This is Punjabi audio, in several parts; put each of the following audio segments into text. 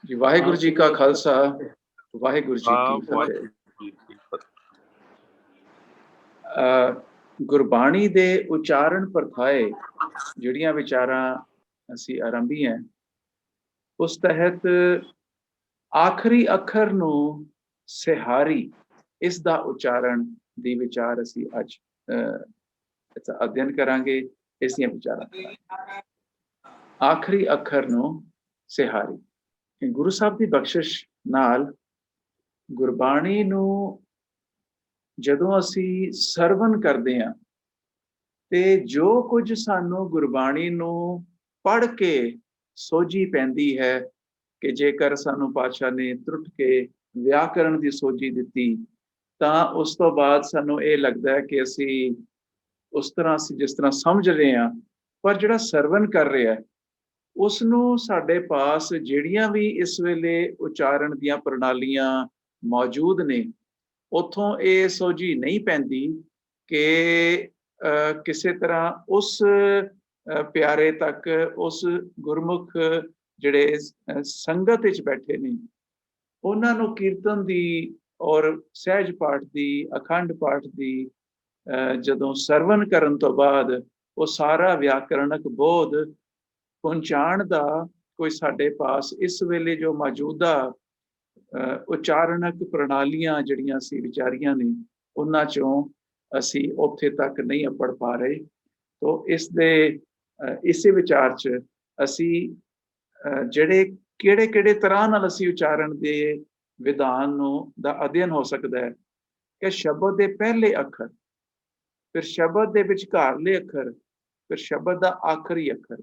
ਜੀ ਵਾਹਿਗੁਰੂ ਜੀ ਕਾ ਖਾਲਸਾ, ਵਾਹਿਗੁਰੂ ਜੀ ਹਾਂ ਕੀ ਫਤਿਹ। ਵਾਹਿਗੁਰੂ ਜੀ ਕੀ ਫਤਿਹ। ਗੁਰਬਾਣੀ ਦੇ ਉਚਾਰਨ ਪ੍ਰਥਾਏ ਜਿਹੜੀਆਂ ਵਿਚਾਰਾਂ ਅਸੀਂ ਆਰੰਭੀਆਂ, ਉਸ ਤਹਿਤ ਆਖਰੀ ਅੱਖਰ ਨੂੰ ਸਿਹਾਰੀ, ਇਸ ਦਾ ਉਚਾਰਨ ਦੀ ਵਿਚਾਰ ਅਸੀਂ ਅੱਜ इसका अध्ययन करांगे। इसलिए विचारा आखिरी अखर नो सिहारी गुरु साहब की बख्शिश नाल गुरबाणी नू जदों असी सरवण करते हैं ते जो कुछ सानू गुरबाणी नू पढ़ के सोझी पैंदी है कि जेकर सानू पातशाह ने त्रुट के व्याकरण की सोझी दिती तां उस तो बाद सानू ये लगता है कि असी उस तरह ਅਸੀਂ जिस तरह समझ रहे हैं, पर ਜਿਹੜਾ ਸਰਵਨ कर रहा है ਉਸ ਨੂੰ ਸਾਡੇ ਪਾਸ ਜਿਹੜੀਆਂ ਵੀ ਇਸ ਵੇਲੇ ਉਚਾਰਨ ਦੀਆਂ ਪ੍ਰਣਾਲੀਆਂ ਮੌਜੂਦ ਨੇ ਉਥੋਂ ਇਹ ਸੋਝੀ ਨਹੀਂ ਪੈਂਦੀ ਕਿ ਕਿਸੇ ਤਰ੍ਹਾਂ ਉਸ ਪਿਆਰੇ ਤੱਕ ਉਸ ਗੁਰਮੁਖ ਜਿਹੜੇ ਸੰਗਤ ਵਿੱਚ ਬੈਠੇ ਨੇ ਉਹਨਾਂ ਨੂੰ ਕੀਰਤਨ ਦੀ ਔਰ ਸਹਿਜ ਪਾਠ ਦੀ ਅਖੰਡ ਪਾਠ ਦੀ ਜਦੋਂ ਸਰਵਨ ਕਰਨ ਤੋਂ ਬਾਅਦ ਉਹ ਸਾਰਾ ਵਿਆਕਰਣਕ ਬੋਧ ਪਹੁੰਚਾਉਣ ਦਾ ਕੋਈ ਸਾਡੇ ਪਾਸ ਇਸ ਵੇਲੇ ਜੋ ਮੌਜੂਦਾ ਉਚਾਰਣਕ ਪ੍ਰਣਾਲੀਆਂ ਜਿਹੜੀਆਂ ਸੀ ਵਿਚਾਰੀਆਂ ਨੇ ਉਹਨਾਂ ਚੋਂ ਅਸੀਂ ਉੱਥੇ ਤੱਕ ਨਹੀਂ ਪੜ ਪਾ ਰਹੇ। ਤੋ ਇਸ ਦੇ ਇਸੇ ਵਿਚਾਰ 'ਚ ਅਸੀਂ ਜਿਹੜੇ ਕਿਹੜੇ ਤਰ੍ਹਾਂ ਨਾਲ ਅਸੀਂ ਉਚਾਰਨ ਦੇ ਵਿਧਾਨ ਨੂੰ ਦਾ ਅਧਿਐਨ ਹੋ ਸਕਦਾ ਹੈ ਕਿ ਸ਼ਬਦ ਦੇ ਪਹਿਲੇ ਅੱਖਰ, फिर शब्द दे विचकारले अखर, फिर शब्द दा आखिरी अखर,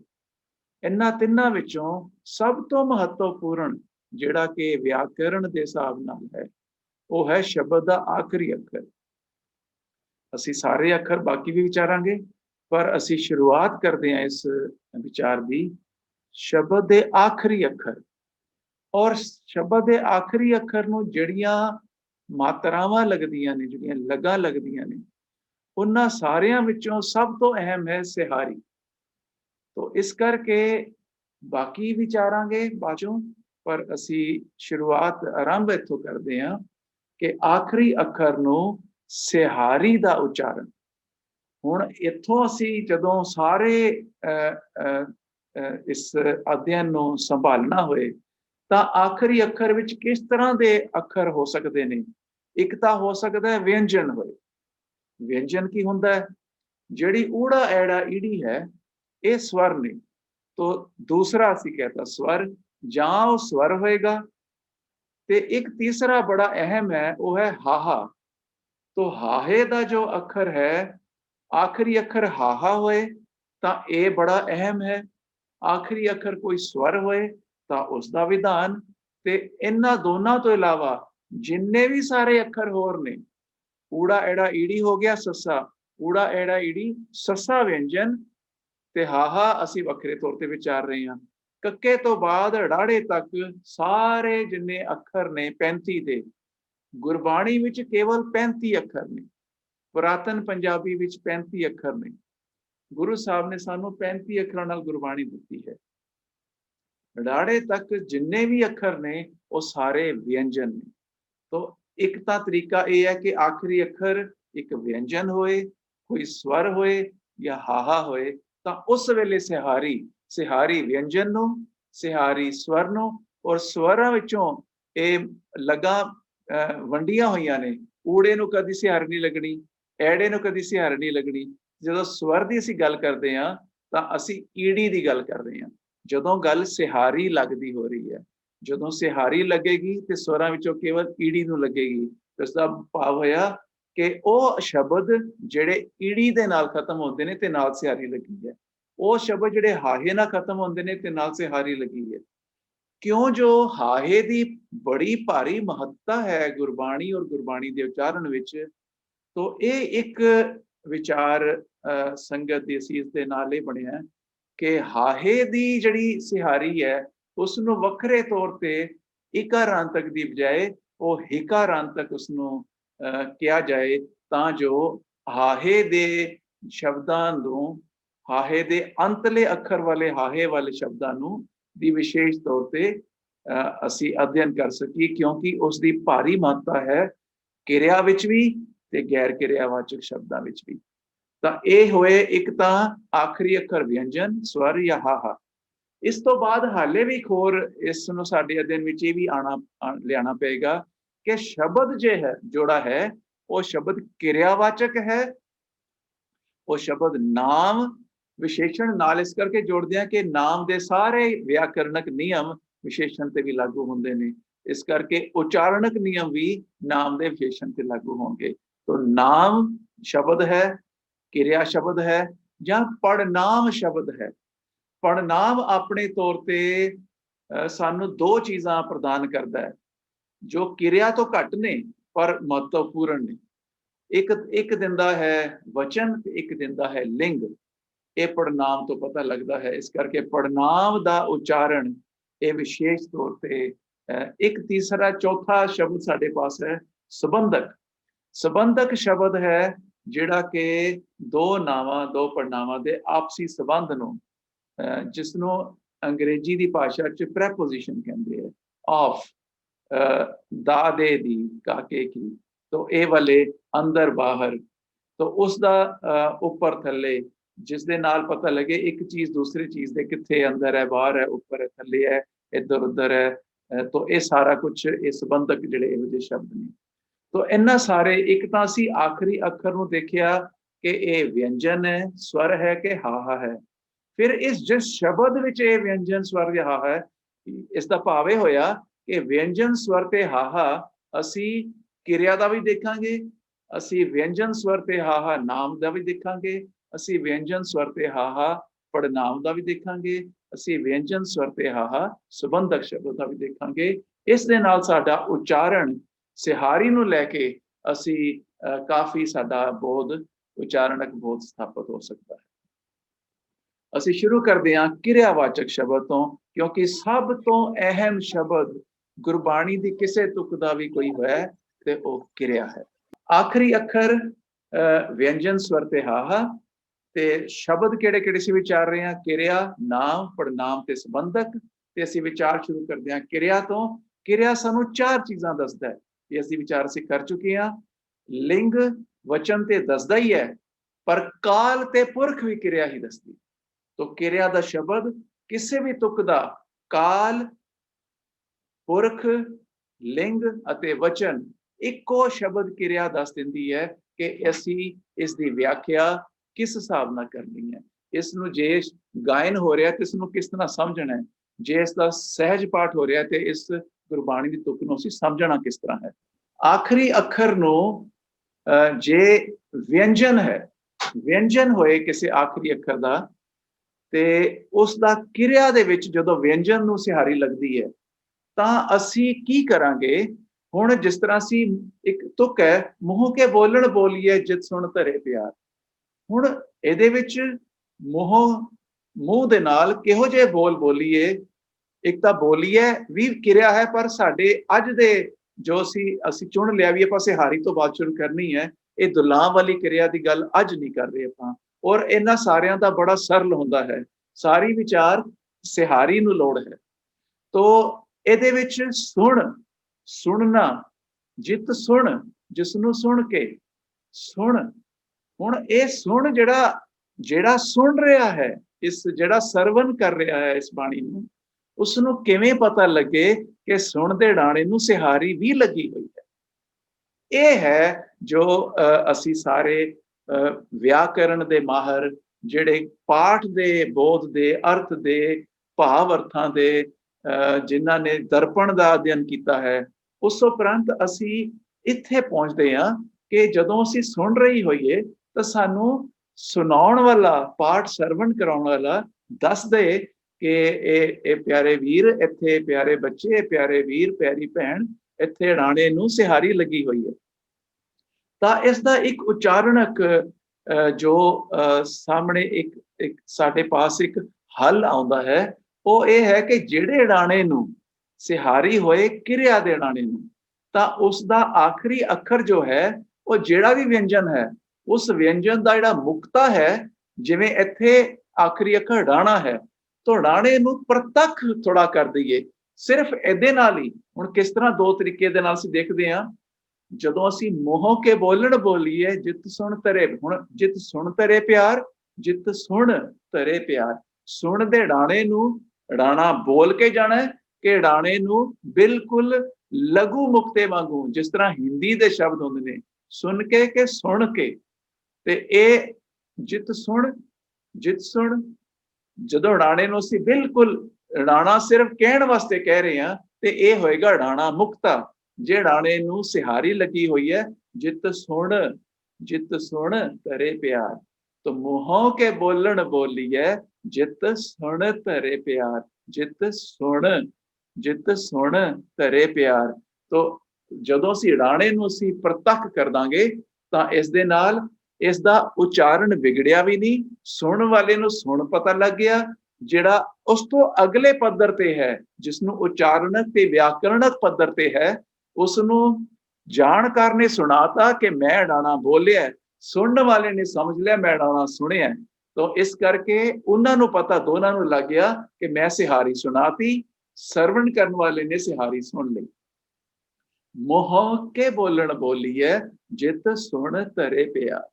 इन्हां तिन्हां विचों सब तो महत्वपूर्ण जिहड़ा कि व्याकरण दे हिसाब नाल है वो है शब्द दा आखिरी अखर। असी सारे अखर बाकी भी विचारांगे, पर असी शुरुआत करते हैं इस विचार दी शब्द दे आखिरी अखर। और शब्द दे आखिरी अखर नूं जिहड़ियां मात्रावां लगदियां ने, जिहड़ियां लगा लगदियां ने, उन्हां सारियां विचों सब तो अहम है सिहारी। तो इस करके बाकी विचारांगे बाचों, पर असी शुरुआत आरंभ इत्थों करते हैं कि आखिरी अखर नूं सिहारी दा उच्चारण। हुण इत्थों असी जदों सारे इस अध्ययन नूं संभालना होए तां आखिरी अखर विच किस तरह दे अखर हो सकदे ने। एक तां हो सकदा है व्यंजन होए। व्यंजन की हुंदा है, जिहड़ी ऊड़ा ऐड़ा ईड़ी है ये स्वर ने। तो दूसरा असी कहता स्वर जां वो स्वर होएगा। ते एक तीसरा बड़ा अहम है वो है हाहा। तो हाहे दा जो अखर है आखिरी अखर हाहा होए तां ये बड़ा अहम है। आखिरी अखर कोई स्वर होए तां उसदा विधान। ते इन्हां दोनों तो इलावा जिन्ने भी सारे अखर होर ने, ऊड़ा एड़ा ईड़ी हो गया सस्सा, ऊड़ा एड़ा ईड़ी सस्सा व्यंजन, ते हाहा असी वखरे तौर ते विचार रहे हैं। कक्के तो बाद ड़ाड़े तक सारे जिन्ने अखर ने 35 दे, गुरबाणी विच केवल 35 अखर ने, पुरातन पंजाबी विच 35 अखर ने। गुरु साहब ने सानू 35 अखरां नाल गुरबाणी दिती है। ड़ाड़े तक जिन्ने भी अखर ने वो सारे व्यंजन ने। तो एक तां तरीका यह है कि आखिरी अखर एक व्यंजन होए, कोई स्वर होए या हाहा होए, तां उस वेले सिहारी सिहारी व्यंजन नो, सिहारी स्वर नो, और स्वरां विचों ये लगा वंडियां होईयां ने। ऊड़े नूं कदी सिहारी नहीं लगनी, ऐड़े नूं कदी सिहारी नहीं लगनी। जदों स्वर दी असीं गल करदे हां तां असीं ईड़ी दी गल कर रहे हां। जदों गल सिहारी लगदी हो रही है, जदों सिहारी लगेगी तो स्वरां विचों केवल ईड़ी नूं लगेगी। इसदा भाव होया कि वो शब्द जिहड़े ईड़ी दे नाल खत्म होंदे ने ते नाल सिहारी लगी है, वो शब्द जिहड़े हाहे नाल खत्म होंदे ने ते नाल सिहारी लगी है। क्यों जो हाहे दी बड़ी भारी महत्ता है गुरबाणी और गुरबाणी दे उच्चारण विच। तो ये एक विचार संगत दी असीस दे नाल इह बणिया कि हाहे दी जिहड़ी सिहारी है उसनों वखरे तौर पे इकारांतक दी बजाए वो हिकारांतक उसनों किया जाए, तां जो हाहे दे शब्दां नूं, हाहे दे अंतले अखर वाले हाहे वाले शब्दां नूं दी विशेष तौर पे ਅਸੀਂ ਅਧਿਐਨ ਕਰ ਸਕੀਏ, ਕਿਉਂਕਿ ਉਸ ਦੀ ਭਾਰੀ ਮਹੱਤਤਾ ਹੈ ਕਿਰਿਆ ਵਿੱਚ ਵੀ ਤੇ ਗੈਰ ਕਿਰਿਆਵਾਚਕ ਸ਼ਬਦਾਂ ਵਿੱਚ ਵੀ। ਤਾਂ ਇਹ ਹੋਏ ਇੱਕ ਤਾਂ ਆਖਰੀ ਅੱਖਰ ਵਿਅੰਜਨ, ਸਵਰ ਜਾਂ ਹਾਹਾ। ਇਸ ਤੋਂ ਬਾਅਦ ਹਾਲੇ ਵੀ ਇੱਕ ਹੋਰ ਇਸ ਨੂੰ ਸਾਡੇ ਅਧਿਐਨ ਵਿੱਚ ਇਹ ਵੀ ਲਿਆਣਾ ਪਏਗਾ ਕਿ ਸ਼ਬਦ ਜੋੜਾ ਹੈ ਉਹ ਸ਼ਬਦ ਕਿਰਿਆਵਾਚਕ ਹੈ, ਉਹ ਸ਼ਬਦ ਨਾਮ ਵਿਸ਼ੇਸ਼ਣ ਨਾਲ ਇਸ ਕਰਕੇ ਜੋੜਦੇ ਹਾਂ ਕਿ ਨਾਮ ਦੇ ਸਾਰੇ ਵਿਆਕਰਣਕ ਨਿਯਮ ਵਿਸ਼ੇਸ਼ਣ ਤੇ ਵੀ ਲਾਗੂ ਹੁੰਦੇ ਨੇ। ਇਸ ਕਰਕੇ ਉਚਾਰਣਕ ਨਿਯਮ ਵੀ ਨਾਮ ਦੇ ਵਿਸ਼ੇਸ਼ਣ ਤੇ ਲਾਗੂ ਹੋਣਗੇ। ਤਾਂ ਨਾਮ ਸ਼ਬਦ ਹੈ, ਕਿਰਿਆ ਸ਼ਬਦ ਹੈ ਜਾਂ ਪੜਨਾਮ ਸ਼ਬਦ ਹੈ। ਪੜਨਾਮ ਆਪਣੇ ਤੌਰ ਤੇ ਸਾਨੂੰ ਦੋ ਚੀਜ਼ਾਂ ਪ੍ਰਦਾਨ ਕਰਦਾ ਹੈ ਜੋ ਕਿਰਿਆ ਤੋਂ ਘੱਟ ਨੇ ਪਰ ਮਹੱਤਵਪੂਰਨ ਨੇ। ਇੱਕ ਦਿੰਦਾ ਹੈ ਵਚਨ ਤੇ ਇੱਕ ਦਿੰਦਾ ਹੈ ਲਿੰਗ। ਇਹ ਪੜਨਾਮ ਤੋਂ ਪਤਾ ਲੱਗਦਾ ਹੈ। ਇਸ ਕਰਕੇ ਪੜਨਾਮ ਦਾ ਉਚਾਰਨ ਇਹ ਵਿਸ਼ੇਸ਼ ਤੌਰ ਤੇ ਇੱਕ ਤੀਸਰਾ ਚੌਥਾ ਸ਼ਬਦ ਸਾਡੇ ਪਾਸ ਹੈ ਸੰਬੰਧਕ। ਸੰਬੰਧਕ ਸ਼ਬਦ ਹੈ ਜਿਹੜਾ ਕਿ ਦੋ ਨਾਵਾਂ ਦੋ ਪੜਨਾਵਾਂ ਦੇ ਆਪਸੀ ਸੰਬੰਧ ਨੂੰ ਜਿਸ ਨੂੰ ਅੰਗਰੇਜ਼ੀ ਦੀ ਭਾਸ਼ਾ 'ਚ ਪ੍ਰੈਪੋਜੀਸ਼ਨ ਕਹਿੰਦੇ ਆ। ਆਫ, ਦਾ, ਦੇ, ਦੀ, ਕਾਕੇ ਕੀ, ਤੋ ਇਹ ਵਾਲੇ ਅੰਦਰ ਬਾਹਰ, ਤੋ ਉਸ ਦਾ ਉੱਪਰ ਥੱਲੇ, ਜਿਸ ਦੇ ਨਾਲ ਪਤਾ ਲੱਗੇ ਇੱਕ ਚੀਜ਼ ਦੂਸਰੀ ਚੀਜ਼ ਦੇ ਕਿੱਥੇ ਅੰਦਰ ਹੈ, ਬਾਹਰ ਹੈ, ਉੱਪਰ ਹੈ, ਥੱਲੇ ਹੈ, ਇੱਧਰ ਉੱਧਰ ਹੈ। ਤੋ ਇਹ ਸਾਰਾ ਕੁਝ ਇਹ ਸੰਬੰਧਕ ਜਿਹੜੇ ਇਹੋ ਜਿਹੇ ਸ਼ਬਦ ਨੇ। ਤੋ ਇਹਨਾਂ ਸਾਰੇ, ਇੱਕ ਤਾਂ ਅਸੀਂ ਆਖਰੀ ਅੱਖਰ ਨੂੰ ਦੇਖਿਆ ਕਿ ਇਹ ਵਿਅੰਜਨ ਹੈ, ਸਵਰ ਹੈ ਕਿ ਹਾਹਾ ਹੈ। ਫਿਰ ਜਿਸ ਸ਼ਬਦ ਵਿੱਚ ਇਹ ਵਿਅੰਜਨ ਸਵਰ ਜਾਂ ਹਾਹਾ ਹੈ, ਇਸ ਦਾ ਭਾਵ ਇਹ ਹੋਇਆ ਕਿ ਵਿਅੰਜਨ ਸਵਰ ਤੇ ਹਾਹਾ ਅਸੀਂ ਕਿਰਿਆ ਦਾ ਵੀ ਦੇਖਾਂਗੇ, ਅਸੀਂ ਵਿਅੰਜਨ ਸਵਰ ਤੇ ਹਾਹਾ ਨਾਮ ਦਾ ਵੀ ਦੇਖਾਂਗੇ, ਅਸੀਂ ਵਿਅੰਜਨ ਸਵਰ ਤੇ ਹਾਹਾ ਪੜਨਾਮ ਦਾ ਵੀ ਦੇਖਾਂਗੇ, ਅਸੀਂ ਵਿਅੰਜਨ ਸਵਰ ਤੇ ਹਾਹਾ ਸੰਬੰਧਕ ਸ਼ਬਦ ਦਾ ਵੀ ਦੇਖਾਂਗੇ। ਇਸ ਦੇ ਨਾਲ ਸਾਡਾ ਉਚਾਰਨ ਸਿਹਾਰੀ ਨੂੰ ਲੈ ਕੇ ਅਸੀਂ ਕਾਫੀ ਸਾਡਾ ਬੋਧ ਉਚਾਰਣਕ ਬੋਧ ਸਥਾਪਿਤ ਹੋ ਸਕਦਾ ਹੈ। ਅਸੀਂ ਸ਼ੁਰੂ ਕਰਦੇ ਹਾਂ ਕਿਰਿਆਵਾਚਕ ਸ਼ਬਦ ਤੋਂ, ਕਿਉਂਕਿ ਸਭ ਤੋਂ ਅਹਿਮ ਸ਼ਬਦ ਗੁਰਬਾਣੀ ਦੀ ਕਿਸੇ ਤੁਕ ਦਾ ਵੀ ਕੋਈ ਹੋਇਆ ਤੇ ਉਹ ਕਿਰਿਆ ਹੈ। ਆਖਰੀ ਅੱਖਰ ਵਿਅੰਜਨ ਸਵਰ ਤੇ ਹਾਹਾ ਤੇ ਸ਼ਬਦ ਕਿਹੜੇ ਕਿਹੜੇ ਸੀ ਵਿਚਾਰ ਰਹੇ ਹਾਂ? ਕਿਰਿਆ, ਨਾਮ, ਪੜਨਾਮ ਤੇ ਸੰਬੰਧਕ। ਤੇ ਅਸੀਂ ਵਿਚਾਰ ਸ਼ੁਰੂ ਕਰਦੇ ਹਾਂ ਕਿਰਿਆ ਤੋਂ। ਕਿਰਿਆ ਸਾਨੂੰ ਚਾਰ ਚੀਜ਼ਾਂ ਦੱਸਦਾ ਹੈ, ਇਹ ਅਸੀਂ ਵਿਚਾਰ ਅਸੀਂ ਕਰ ਚੁੱਕੇ ਹਾਂ। ਲਿੰਗ ਵਚਨ ਤੇ ਦੱਸਦਾ ਹੀ ਹੈ, ਪਰ ਕਾਲ ਤੇ ਪੁਰਖ ਵੀ ਕਿਰਿਆ ਹੀ ਦੱਸਦੀ। ਤੋ ਕਿਰਿਆ ਦਾ ਸ਼ਬਦ ਕਿਸੇ ਵੀ ਤੁਕ ਦਾ ਕਾਲ, ਪੁਰਖ, ਲਿੰਗ ਅਤੇ ਵਚਨ ਇੱਕੋ ਸ਼ਬਦ ਕਿਰਿਆ ਦੱਸ ਦਿੰਦੀ ਹੈ ਕਿ ਅਸੀਂ ਇਸ ਦੀ ਵਿਆਖਿਆ ਕਿਸ ਹਿਸਾਬ ਨਾਲ ਕਰਨੀ ਹੈ। ਇਸ ਨੂੰ ਜੇ ਗਾਇਨ ਹੋ ਰਿਹਾ ਤੇ ਇਸ ਨੂੰ ਕਿਸ ਤਰ੍ਹਾਂ ਸਮਝਣਾ ਹੈ, ਜੇ ਇਸ ਦਾ ਸਹਿਜ ਪਾਠ ਹੋ ਰਿਹਾ ਤੇ ਇਸ ਗੁਰਬਾਣੀ ਦੀ ਤੁਕ ਨੂੰ ਅਸੀਂ ਸਮਝਣਾ ਕਿਸ ਤਰ੍ਹਾਂ ਹੈ। ਆਖਰੀ ਅੱਖਰ ਨੂੰ ਜੇ ਵਿਅੰਜਨ ਹੈ, ਵਿਅੰਜਨ ਹੋਏ ਕਿਸੇ ਆਖਰੀ ਅੱਖਰ ਦਾ, ਤੇ ਉਸ ਦਾ ਕਿਰਿਆ ਦੇ ਵਿੱਚ ਜਦੋਂ ਵਿਅੰਜਨ ਨੂੰ ਸਿਹਾਰੀ ਲੱਗਦੀ ਹੈ ਤਾਂ ਅਸੀਂ ਕੀ ਕਰਾਂਗੇ? ਹੁਣ ਜਿਸ ਤਰ੍ਹਾਂ ਅਸੀਂ ਇੱਕ ਤੁਕ ਹੈ, ਮੂੰਹ ਕੇ ਬੋਲਣ ਬੋਲੀਏ ਜਿਤ ਸੁਣ ਧਰੇ ਪਿਆਰ। ਹੁਣ ਇਹਦੇ ਵਿੱਚ ਮੂੰਹ ਦੇ ਨਾਲ ਕਿਹੋ ਜਿਹੇ ਬੋਲ ਬੋਲੀਏ? ਇੱਕ ਤਾਂ ਬੋਲੀਏ ਵੀ ਕਿਰਿਆ ਹੈ, ਪਰ ਸਾਡੇ ਅੱਜ ਦੇ ਜੋ ਅਸੀਂ ਚੁਣ ਲਿਆ ਵੀ ਆਪਾਂ ਸਿਹਾਰੀ ਤੋਂ ਬਾਅਦ ਚੁਣ ਕਰਨੀ ਹੈ, ਇਹ ਦੁਲਾਮ ਵਾਲੀ ਕਿਰਿਆ ਦੀ ਗੱਲ ਅੱਜ ਨਹੀਂ ਕਰ ਰਹੇ ਆਪਾਂ। ਔਰ ਇਹਨਾਂ ਸਾਰਿਆਂ ਦਾ ਬੜਾ ਸਰਲ ਹੁੰਦਾ ਹੈ, ਸਾਰੀ ਵਿਚਾਰ ਸਿਹਾਰੀ ਨੂੰ ਲੋੜ ਹੈ। ਤੋ ਇਹਦੇ ਵਿੱਚ ਸੁਣਨਾ, ਜਿਤ ਸੁਣ, ਜਿਸ ਨੂੰ ਸੁਣ ਕੇ ਸੁਣ। ਹੁਣ ਇਹ ਸੁਣ ਜਿਹੜਾ ਸੁਣ ਰਿਹਾ ਹੈ, ਇਸ ਜਿਹੜਾ ਸਰਵਨ ਕਰ ਰਿਹਾ ਹੈ ਇਸ ਬਾਣੀ ਨੂੰ, ਉਸ ਨੂੰ ਕਿਵੇਂ ਪਤਾ ਲੱਗੇ ਕਿ ਸੁਣ ਦੇ ਡਾਣੇ ਨੂੰ ਸਿਹਾਰੀ ਵੀ ਲੱਗੀ ਹੋਈ ਹੈ? ਇਹ ਹੈ ਜੋ ਅਸੀਂ ਸਾਰੇ ਵਿਆਕਰਣ ਦੇ ਮਾਹਰ, ਜਿਹੜੇ ਪਾਠ ਦੇ ਬੋਧ ਦੇ ਅਰਥ ਦੇ ਭਾਵ ਅਰਥਾਂ ਦੇ ਜਿਨ੍ਹਾਂ ਨੇ ਦਰਪਣ ਦਾ ਅਧਿਐਨ ਕੀਤਾ ਹੈ, ਉਸ ਉਪਰੰਤ ਅਸੀਂ ਇੱਥੇ ਪਹੁੰਚਦੇ ਹਾਂ ਕਿ ਜਦੋਂ ਅਸੀਂ ਸੁਣ ਰਹੀ ਹੋਈਏ ਤਾਂ ਸਾਨੂੰ ਸੁਣਾਉਣ ਵਾਲਾ, ਪਾਠ ਸਰਵਣ ਕਰਾਉਣ ਵਾਲਾ ਦੱਸ ਦੇ ਕਿ ਇਹ ਪਿਆਰੇ ਵੀਰ ਇੱਥੇ, ਪਿਆਰੇ ਬੱਚੇ, ਪਿਆਰੇ ਵੀਰ, ਪਿਆਰੀ ਭੈਣ, ਇੱਥੇ ਡਾਣੇ ਨੂੰ ਸਿਹਾਰੀ ਲੱਗੀ ਹੋਈ ਹੈ। ਤਾਂ ਇਸ ਦਾ ਇੱਕ ਉਚਾਰਣਕ ਜੋ ਸਾਹਮਣੇ ਇੱਕ ਸਾਡੇ ਪਾਸ ਇੱਕ ਹੱਲ ਆਉਂਦਾ ਹੈ, ਉਹ ਇਹ ਹੈ ਕਿ ਜਿਹੜੇ ਡਾਣੇ ਨੂੰ ਸਿਹਾਰੀ ਹੋਏ ਕਿਰਿਆ ਦੇ ਡਾਣੇ ਨੂੰ, ਤਾਂ ਉਸ ਦਾ ਆਖਰੀ ਅੱਖਰ ਜੋ ਹੈ ਉਹ ਜਿਹੜਾ ਵੀ ਵਿਅੰਜਨ ਹੈ, ਉਸ ਵਿਅੰਜਨ ਦਾ ਜਿਹੜਾ ਮੁਕਤਾ ਹੈ, ਜਿਵੇਂ ਇੱਥੇ ਆਖਰੀ ਅੱਖਰ ਡਾਣਾ ਹੈ, ਤਾਂ ਡਾਣੇ ਨੂੰ ਪ੍ਰਤੱਖ ਥੋੜਾ ਕਰ ਦਈਏ, ਸਿਰਫ ਇਹਦੇ ਨਾਲ ਹੀ ਹੁਣ ਕਿਸ ਤਰ੍ਹਾਂ ਦੋ ਤਰੀਕੇ ਦੇ ਨਾਲ ਅਸੀਂ ਦੇਖਦੇ ਹਾਂ, ਜਦੋਂ ਅਸੀਂ ਮੋਹ ਕੇ ਬੋਲਣ ਬੋਲੀਏ ਜਿਤ ਸੁਣ ਤਰੇ, ਹੁਣ ਜਿਤ ਸੁਣ ਤਰੇ ਪਿਆਰ, ਜਿਤ ਸੁਣ ਤਰੇ ਪਿਆਰ, ਸੁਣ ਦੇ ਡਾਣੇ ਨੂੰ ਡਾਣਾ ਬੋਲ ਕੇ ਜਾਣਾ ਕਿ ਡਾਣੇ ਨੂੰ ਬਿਲਕੁਲ ਲਘੂ ਮੁਕਤੇ ਵਾਂਗੂ, ਜਿਸ ਤਰ੍ਹਾਂ ਹਿੰਦੀ ਦੇ ਸ਼ਬਦ ਹੁੰਦੇ ਨੇ ਸੁਣ ਕੇ ਕਿ ਸੁਣ ਕੇ, ਤੇ ਇਹ ਜਿਤ ਸੁਣ ਜਿਤ ਸੁਣ, ਜਦੋਂ ਡਾਣੇ ਨੂੰ ਅਸੀਂ ਬਿਲਕੁਲ ਡਾਣਾ ਸਿਰਫ ਕਹਿਣ ਵਾਸਤੇ ਕਹਿ ਰਹੇ ਹਾਂ ਤੇ ਇਹ ਹੋਏਗਾ ਡਾਣਾ ਮੁਕਤਾ। ਜੇ ਡਾਣੇ ਨੂੰ ਸਿਹਾਰੀ ਲੱਗੀ ਹੋਈ ਹੈ ਜਿਤ ਸੁਣ ਤਰੇ ਪਿਆਰ, तो मुहों के बोलन बोलिए जित सुन तरे प्यार, जित सुन तरे प्यार। तो ਜਦੋਂ ਅਸੀਂ ਰਾਣੇ ਨੂੰ ਅਸੀਂ ਪ੍ਰਤੱਖ ਕਰ ਦਾਂਗੇ ਤਾਂ ਇਸ ਦੇ ਨਾਲ ਇਸ ਦਾ ਉਚਾਰਨ ਵਿਗੜਿਆ ਵੀ ਨਹੀਂ, ਸੁਣਨ ਵਾਲੇ ਨੂੰ ਸੁਣ ਪਤਾ ਲੱਗ ਗਿਆ, ਜਿਹੜਾ ਉਸ ਤੋਂ ਅਗਲੇ ਪੱਧਰ ਤੇ ਹੈ ਜਿਸ ਨੂੰ ਉਚਾਰਨਕ ਤੇ ਵਿਆਕਰਣਕ ਪੱਧਰ ਤੇ ਹੈ, ਉਸ ਨੂੰ ਜਾਣਕਾਰ ਨੇ ਸੁਣਾਤਾ ਕਿ ਮੈਂ ਡਾਣਾ ਬੋਲਿਆ, ਸੁਣਨ ਵਾਲੇ ਨੇ ਸਮਝ ਲਿਆ ਮੈਂ ਡਾਣਾ ਸੁਣਿਆ। ਤਾਂ ਇਸ ਕਰਕੇ ਉਹਨਾਂ ਨੂੰ ਪਤਾ, ਦੋਨਾਂ ਨੂੰ ਲੱਗ ਗਿਆ ਕਿ ਮੈਂ ਸਿਹਾਰੀ ਸੁਣਾਤੀ, ਸਰਵਣ ਕਰਨ ਵਾਲੇ ਨੇ ਸਿਹਾਰੀ ਸੁਣ ਲਈ। ਮੋਹ ਕੇ ਬੋਲਣ ਬੋਲੀਏ ਜਿਤ ਸੁਣ ਤਰੇ ਪਿਆਰ,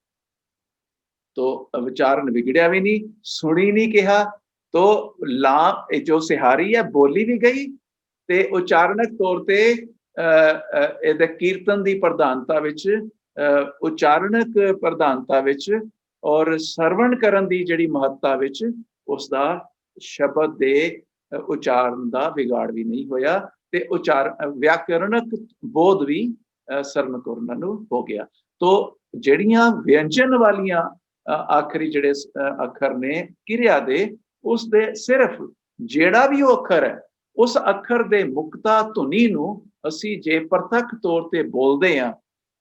तो उच्चारण बिगड़िया भी नहीं, सुनी नहीं कहा, तो ला जो सिहारी है बोली भी गई ते उच्चारणक तौर ते ਇਹਦੇ ਕੀਰਤਨ ਦੀ ਪ੍ਰਧਾਨਤਾ ਵਿੱਚ, ਉਚਾਰਣਕ ਪ੍ਰਧਾਨਤਾ ਵਿੱਚ ਔਰ ਸਰਵਣ ਕਰਨ ਦੀ ਜਿਹੜੀ ਮਹੱਤਤਾ ਵਿੱਚ ਉਸ ਦਾ ਸ਼ਬਦ ਦੇ ਉਚਾਰਨ ਦਾ ਵਿਗਾੜ ਵੀ ਨਹੀਂ ਹੋਇਆ ਤੇ ਵਿਆਕਰਣਕ ਬੋਧ ਵੀ ਸਰਨਕੁਰਨ ਨੂੰ ਹੋ ਗਿਆ। ਤੋ ਜਿਹੜੀਆਂ ਵਿਅੰਜਨ ਵਾਲੀਆਂ ਆਖਰੀ ਜਿਹੜੇ ਅੱਖਰ ਨੇ ਕਿਰਿਆ ਦੇ, ਉਸ ਦੇ ਸਿਰਫ ਜਿਹੜਾ ਵੀ ਉਹ ਅੱਖਰ ਹੈ ਉਸ ਅੱਖਰ ਦੇ ਮੁਕਤਾ ਧੁਨੀ ਨੂੰ ਅਸੀਂ ਜੇ ਪ੍ਰਤੱਖ ਤੌਰ ਤੇ ਬੋਲਦੇ ਹਾਂ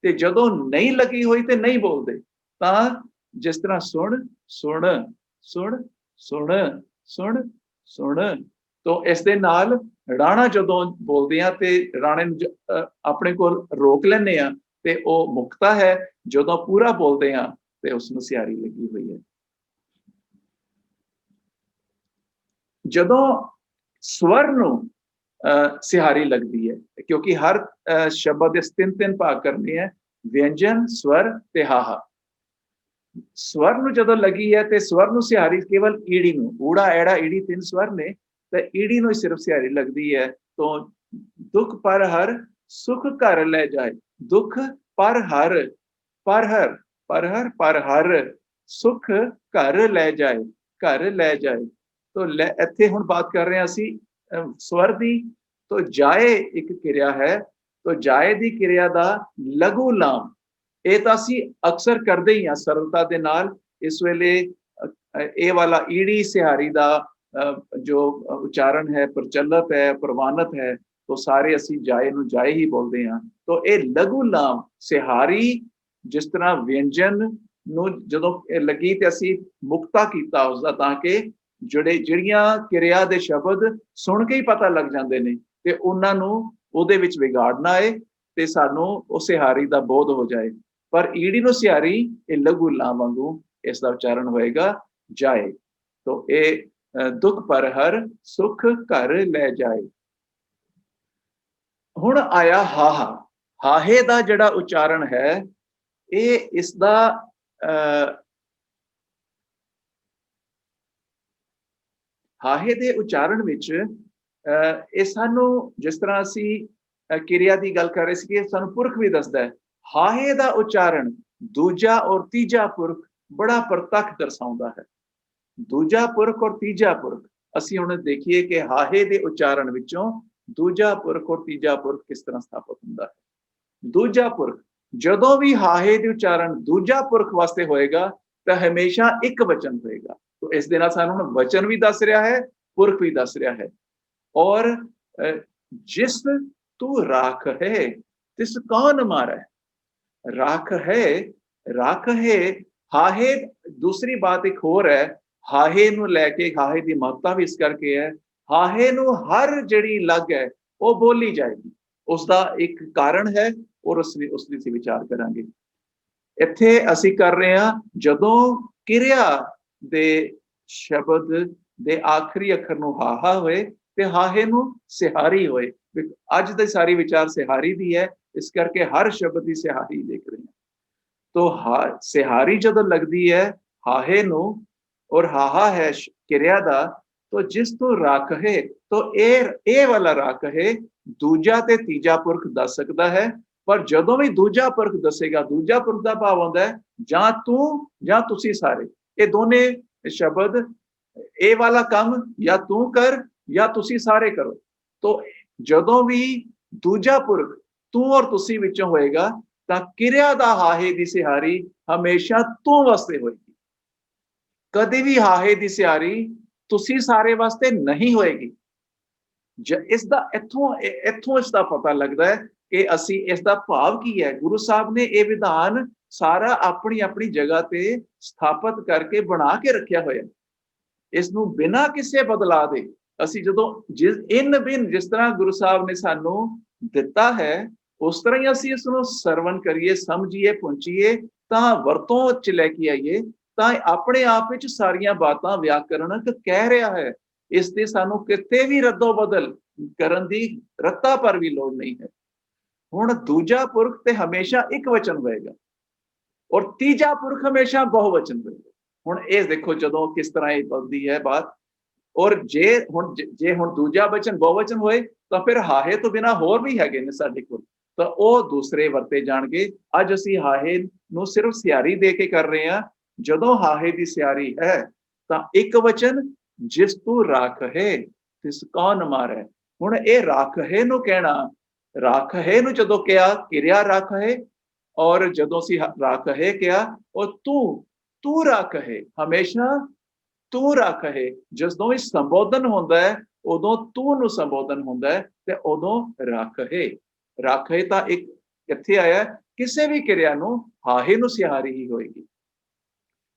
ਤੇ ਜਦੋਂ ਨਹੀਂ ਲੱਗੀ ਹੋਈ ਤੇ ਨਹੀਂ ਬੋਲਦੇ, ਤਾਂ ਜਿਸ ਤਰ੍ਹਾਂ ਸੁਣ ਸੁਣ ਸੁਣ ਸੁਣ ਸੁਣ ਸੁਣ, ਤੋਂ ਇਸ ਦੇ ਨਾਲ ਰਾਣਾ ਜਦੋਂ ਬੋਲਦੇ ਹਾਂ ਤੇ ਰਾਣੇ ਨੂੰ ਆਪਣੇ ਕੋਲ ਰੋਕ ਲੈਂਦੇ ਹਾਂ ਤੇ ਉਹ ਮੁਕਤਾ ਹੈ, ਜਦੋਂ ਪੂਰਾ ਬੋਲਦੇ ਹਾਂ ਤੇ ਉਸ ਨੂੰ ਸਿਹਾਰੀ ਲੱਗੀ ਹੋਈ ਹੈ। ਜਦੋਂ ਸਵਰ ਨੂੰ ਸਿਹਾਰੀ ਲੱਗਦੀ ਹੈ, ਕਿਉਂਕਿ ਹਰ ਸ਼ਬਦ ਦੇ ਤਿੰਨ ਭਾਗ ਕਰਨੇ ਹੈ, ਵਿਅੰਜਨ, ਸਵਰ ਤੇ ਹਾਹਾ। ਸਵਰ ਨੂੰ ਜਦੋਂ ਲੱਗੀ ਹੈ ਤੇ ਸਵਰ ਨੂੰ ਸਿਹਾਰੀ ਕੇਵਲ ਈੜੀ ਨੂੰ, ਊੜਾ ਐੜਾ ਈੜੀ ਤਿੰਨ ਸਵਰ ਨੇ, ਤੇ ਈੜੀ ਨੂੰ ਸਿਰਫ ਸਿਹਾਰੀ ਲੱਗਦੀ ਹੈ। ਤੋਂ ਦੁੱਖ ਪਰ ਹਰ ਸੁਖ ਘਰ ਲੈ ਜਾਏ, ਦੁੱਖ ਪਰ ਹਰ ਪਰ ਹਰ ਸੁਖ ਘਰ ਲੈ ਜਾਏ, ਘਰ ਲੈ ਜਾਏ। ਤੋ ਇੱਥੇ ਹੁਣ ਬਾਤ ਕਰ ਰਹੇ ਹਾਂ ਅਸੀਂ ਸਵਰ ਦੀ। ਤੋ ਜਾਏ ਇੱਕ ਕਿਰਿਆ ਹੈ, ਤੋ ਜਾਏ ਦੀ ਕਿਰਿਆ ਦਾ ਲਘੂ ਲਾਮ ਇਹ ਤਾਂ ਅਸੀਂ ਅਕਸਰ ਕਰਦੇ ਹੀ ਹਾਂ ਸਰਲਤਾ ਦੇ ਨਾਲ। ਇਸ ਵੇਲੇ ਇਹ ਵਾਲਾ ਈੜੀ ਸਿਹਾਰੀ ਦਾ ਜੋ ਉਚਾਰਨ ਹੈ ਪ੍ਰਚਲਿਤ ਹੈ, ਪ੍ਰਵਾਨਿਤ ਹੈ, ਤੋ ਸਾਰੇ ਅਸੀਂ ਜਾਏ ਨੂੰ ਜਾਏ ਹੀ ਬੋਲਦੇ ਹਾਂ। ਤੋ ਇਹ ਲਘੂ ਲਾਮ ਸਿਹਾਰੀ, ਜਿਸ ਤਰ੍ਹਾਂ ਵਿਅੰਜਨ ਨੂੰ ਜਦੋਂ ਲੱਗੀ ਤੇ ਅਸੀਂ ਮੁਕਤਾ ਕੀਤਾ ਉਸਦਾ, ਤਾਂ ਕਿ ਜਿਹੜੀਆਂ ਕਿਰਿਆ ਦੇ ਸ਼ਬਦ ਸੁਣ ਕੇ ਹੀ ਪਤਾ ਲੱਗ ਜਾਂਦੇ ਨੇ ਤੇ ਉਹਨਾਂ ਨੂੰ ਉਹਦੇ ਵਿੱਚ ਵਿਗਾੜ ਨਾ ਆਏ ਤੇ ਸਾਨੂੰ ਉਹ ਸਿਹਾਰੀ ਦਾ ਬੋਧ ਹੋ ਜਾਏ। ਪਰ ਈੜੀ ਨੂੰ ਸਿਹਾਰੀ ਇਹ ਲਘੂ ਲਾਮ ਵਾਂਗੂ ਇਸ ਦਾ ਉਚਾਰਨ ਹੋਏਗਾ ਜਾਏ। ਤੋ ਇਹ ਦੁੱਖ ਪਰ ਹਰ ਸੁਖ ਘਰ ਲੈ ਜਾਏ। ਹੁਣ ਆਇਆ ਹਾਹਾ। ਹਾਹੇ ਦਾ ਜਿਹੜਾ ਉਚਾਰਨ ਹੈ, ਇਹ ਇਸ ਦਾ ਹਾਹੇ ਦੇ ਉਚਾਰਨ ਵਿੱਚ ਇਹ ਸਾਨੂੰ, ਜਿਸ ਤਰ੍ਹਾਂ ਅਸੀਂ ਕਿਰਿਆ ਦੀ ਗੱਲ ਕਰ ਰਹੇ ਸੀ, ਕਿ ਸਾਨੂੰ ਪੁਰਖ ਵੀ ਦੱਸਦਾ ਹੈ। ਹਾਹੇ ਦਾ ਉਚਾਰਨ ਦੂਜਾ ਔਰ ਤੀਜਾ ਪੁਰਖ ਬੜਾ ਪ੍ਰਤੱਖ ਦਰਸਾਉਂਦਾ ਹੈ। ਦੂਜਾ ਪੁਰਖ ਔਰ ਤੀਜਾ ਪੁਰਖ, ਅਸੀਂ ਹੁਣ ਦੇਖੀਏ ਕਿ ਹਾਹੇ ਦੇ ਉਚਾਰਨ ਵਿੱਚੋਂ ਦੂਜਾ ਪੁਰਖ ਔਰ ਤੀਜਾ ਪੁਰਖ ਕਿਸ ਤਰ੍ਹਾਂ ਸਥਾਪਿਤ ਹੁੰਦਾ ਹੈ। ਦੂਜਾ ਪੁਰਖ, ਜਦੋਂ ਵੀ ਹਾਹੇ ਦੇ ਉਚਾਰਨ ਦੂਜਾ ਪੁਰਖ ਵਾਸਤੇ ਹੋਏਗਾ ਤਾਂ ਹਮੇਸ਼ਾ ਇੱਕ ਵਚਨ ਹੋਏਗਾ। ਤੋ ਇਸ ਦੇ ਨਾਲ ਸਾਨੂੰ ਹੁਣ ਵਚਨ ਵੀ ਦੱਸ ਰਿਹਾ ਹੈ, ਪੁਰਖ ਵੀ ਦੱਸ ਰਿਹਾ ਹੈ। ਔਰ ਜਿਸ ਤੂੰ ਰਾਖ ਹੈ ਤਿਸ ਕੌਣ ਮਾਰੈ, ਰਾਖ ਹੈ ਹਾਹੇ। ਦੂਸਰੀ ਬਾਤ ਇੱਕ ਹੋਰ ਹੈ, ਹਾਹੇ ਨੂੰ ਲੈ ਕੇ ਹਾਹੇ ਦੀ ਮਹੱਤਤਾ ਵੀ ਇਸ ਕਰਕੇ ਹੈ, ਹਾਹੇ ਨੂੰ ਹਰ ਜਿਹੜੀ ਲੱਗ ਹੈ ਉਹ ਬੋਲੀ ਜਾਏਗੀ। ਉਸਦਾ ਇੱਕ ਕਾਰਨ ਹੈ ਔਰ ਉਸ ਦੀ ਅਸੀਂ ਵਿਚਾਰ ਕਰਾਂਗੇ। ਇੱਥੇ ਅਸੀਂ ਕਰ ਰਹੇ ਹਾਂ ਜਦੋਂ ਕਿਰਿਆ ਦੇ ਸ਼ਬਦ ਦੇ ਆਖਰੀ ਅੱਖਰ ਨੂੰ ਹਾਹਾ ਹੋਏ ਤੇ ਹਾਹੇ ਨੂੰ ਸਿਹਾਰੀ ਹੋਏ। ਅੱਜ ਦੀ ਸਾਰੀ ਵਿਚਾਰ ਸਿਹਾਰੀ ਦੀ ਹੈ, ਇਸ ਕਰਕੇ ਹਰ ਸ਼ਬਦ ਦੀ ਸਿਹਾਰੀ ਲਿਖ ਰਹੇ ਹਾਂ। ਤੋ ਸਿਹਾਰੀ ਜਦੋਂ ਲੱਗਦੀ ਹੈ ਹਾਹੇ ਨੂੰ, ਔਰ ਹਾਹਾ ਹੈ ਕਿਰਿਆ ਦਾ, ਤੋ ਜਿਸ ਤੋਂ ਰੱਖ ਹੈ, ਤੋ ਇਹ ਵਾਲਾ ਰੱਖ ਹੈ ਦੂਜਾ ਤੇ ਤੀਜਾ ਪੁਰਖ ਦੱਸ ਸਕਦਾ ਹੈ। ਪਰ ਜਦੋਂ ਵੀ ਦੂਜਾ ਪੁਰਖ ਦੱਸੇਗਾ, ਦੂਜਾ ਪੁਰਖ ਦਾ ਭਾਵ ਹੁੰਦਾ ਹੈ ਜਾਂ ਤੂੰ ਜਾਂ ਤੁਸੀਂ ਸਾਰੇ। ਇਹ ਦੋਨੇ ਸ਼ਬਦ, ਇਹ ਵਾਲਾ ਕੰਮ ਜਾਂ ਤੂੰ ਕਰ ਜਾਂ ਤੁਸੀਂ ਸਾਰੇ ਕਰੋ। ਤੋ ਜਦੋਂ ਵੀ ਦੂਜਾ ਪੁਰਖ ਤੂੰ ਔਰ ਤੁਸੀਂ ਵਿੱਚੋਂ ਹੋਏਗਾ, ਤਾਂ ਕਿਰਿਆ ਦਾ ਹਾਹੇ ਦੀ ਸਿਹਾਰੀ ਹਮੇਸ਼ਾ ਤੂੰ ਵਾਸਤੇ ਹੋਏਗੀ। ਕਦੇ ਵੀ ਹਾਹੇ ਦੀ ਸਿਹਾਰੀ ਤੁਸੀਂ ਸਾਰੇ ਵਾਸਤੇ ਨਹੀਂ ਹੋਏਗੀ। ਇਸ ਦਾ ਇੱਥੋਂ ਇਸ ਦਾ ਪਤਾ ਲੱਗਦਾ ਹੈ ਕਿ ਅਸੀਂ ਇਸ ਦਾ ਭਾਵ ਕੀ ਹੈ। ਗੁਰੂ ਸਾਹਿਬ ਨੇ ਇਹ ਵਿਧਾਨ ਸਾਰਾ ਆਪਣੀ ਆਪਣੀ ਜਗ੍ਹਾ ਤੇ ਸਥਾਪਿਤ ਕਰਕੇ ਬਣਾ ਕੇ ਰੱਖਿਆ ਹੋਇਆ। ਇਸ ਨੂੰ ਬਿਨਾਂ ਕਿਸੇ ਬਦਲਾਅ ਦੇ ਅਸੀਂ ਜਦੋਂ ਜਿਸ ਤਰ੍ਹਾਂ ਗੁਰੂ ਸਾਹਿਬ ਨੇ ਸਾਨੂੰ ਦਿੱਤਾ ਹੈ, ਉਸ ਤਰ੍ਹਾਂ ਹੀ ਅਸੀਂ ਇਸ ਨੂੰ ਸਰਵਣ ਕਰੀਏ, ਸਮਝੀਏ, ਪਹੁੰਚੀਏ, ਤਾਂ ਵਰਤੋਂ ਚ ਲੈ ਕੇ ਆਈਏ, ਤਾਂ ਆਪਣੇ ਆਪ ਵਿੱਚ ਸਾਰੀਆਂ ਬਾਤਾਂ ਵਿਆਕਰਣਕ ਕਹਿ ਰਿਹਾ ਹੈ। ਇਸ ਤੇ ਸਾਨੂੰ ਕਿਤੇ ਵੀ ਰੱਦੋ ਬਦਲ ਕਰਨ ਦੀ ਰੱਤਾ ਪਰ ਵੀ ਲੋੜ ਨਹੀਂ ਹੈ। ਹੁਣ ਦੂਜਾ ਪੁਰਖ ਤੇ ਹਮੇਸ਼ਾ ਇੱਕ ਵਚਨ ਹੋਏਗਾ, ਔਰ ਤੀਜਾ ਪੁਰਖ ਹਮੇਸ਼ਾ ਬਹੁਵਚਨ ਹੋਏਗਾ। ਹੁਣ ਇਹ ਦੇਖੋ ਜਦੋਂ ਕਿਸ ਤਰ੍ਹਾਂ ਇਹ ਬਦਲਦੀ ਹੈ ਬਾਤ। ਔਰ ਜੇ ਹੁਣ ਦੂਜਾ ਵਚਨ ਬਹੁਵਚਨ ਹੋਏ, ਤਾਂ ਫਿਰ ਹਾਹੇ ਤੋਂ ਬਿਨਾਂ ਹੋਰ ਵੀ ਹੈਗੇ ਨੇ ਸਾਡੇ ਕੋਲ, ਤਾਂ ਉਹ ਦੂਸਰੇ ਵਰਤੇ ਜਾਣਗੇ। ਅੱਜ ਅਸੀਂ ਹਾਹੇ ਨੂੰ ਸਿਰਫ ਸਿਹਾਰੀ ਦੇ ਕੇ ਕਰ ਰਹੇ ਹਾਂ। ਜਦੋਂ ਹਾਹੇ ਦੀ ਸਿਹਾਰੀ ਹੈ ਤਾਂ ਇੱਕ ਵਚਨ, ਜਿਸ ਤੂੰ ਰੱਖ ਹੈ ਤਿਸ ਕੌਣ ਮਾਰੈ। ਹੁਣ ਇਹ ਰੱਖ ਹੈ ਨੂੰ ਕਹਿਣਾ, ਰੱਖ ਹੈ ਨੂੰ ਜਦੋਂ ਕਿਹਾ ਕਿਰਿਆ ਰੱਖ ਹੈ, ਔਰ ਜਦੋਂ ਅਸੀਂ ਰੱਖ ਹੈ ਕਿਹਾ, ਉਹ ਤੂੰ ਰੱਖ ਹੈ, ਹਮੇਸ਼ਾ ਤੂੰ ਰੱਖ ਹੈ। ਜਦੋਂ ਵੀ ਸੰਬੋਧਨ ਹੁੰਦਾ ਹੈ ਉਦੋਂ ਤੂੰ ਨੂੰ ਸੰਬੋਧਨ ਹੁੰਦਾ ਹੈ, ਤੇ ਉਦੋਂ ਰੱਖ ਹੈ। ਰੱਖ ਹੈ ਤਾਂ ਇੱਕ ਕਿੱਥੇ ਆਇਆ, ਕਿਸੇ ਵੀ ਕਿਰਿਆ ਨੂੰ ਹਾਹੇ ਨੂੰ ਸਿਹਾਰੀ ਹੀ ਹੋਏਗੀ।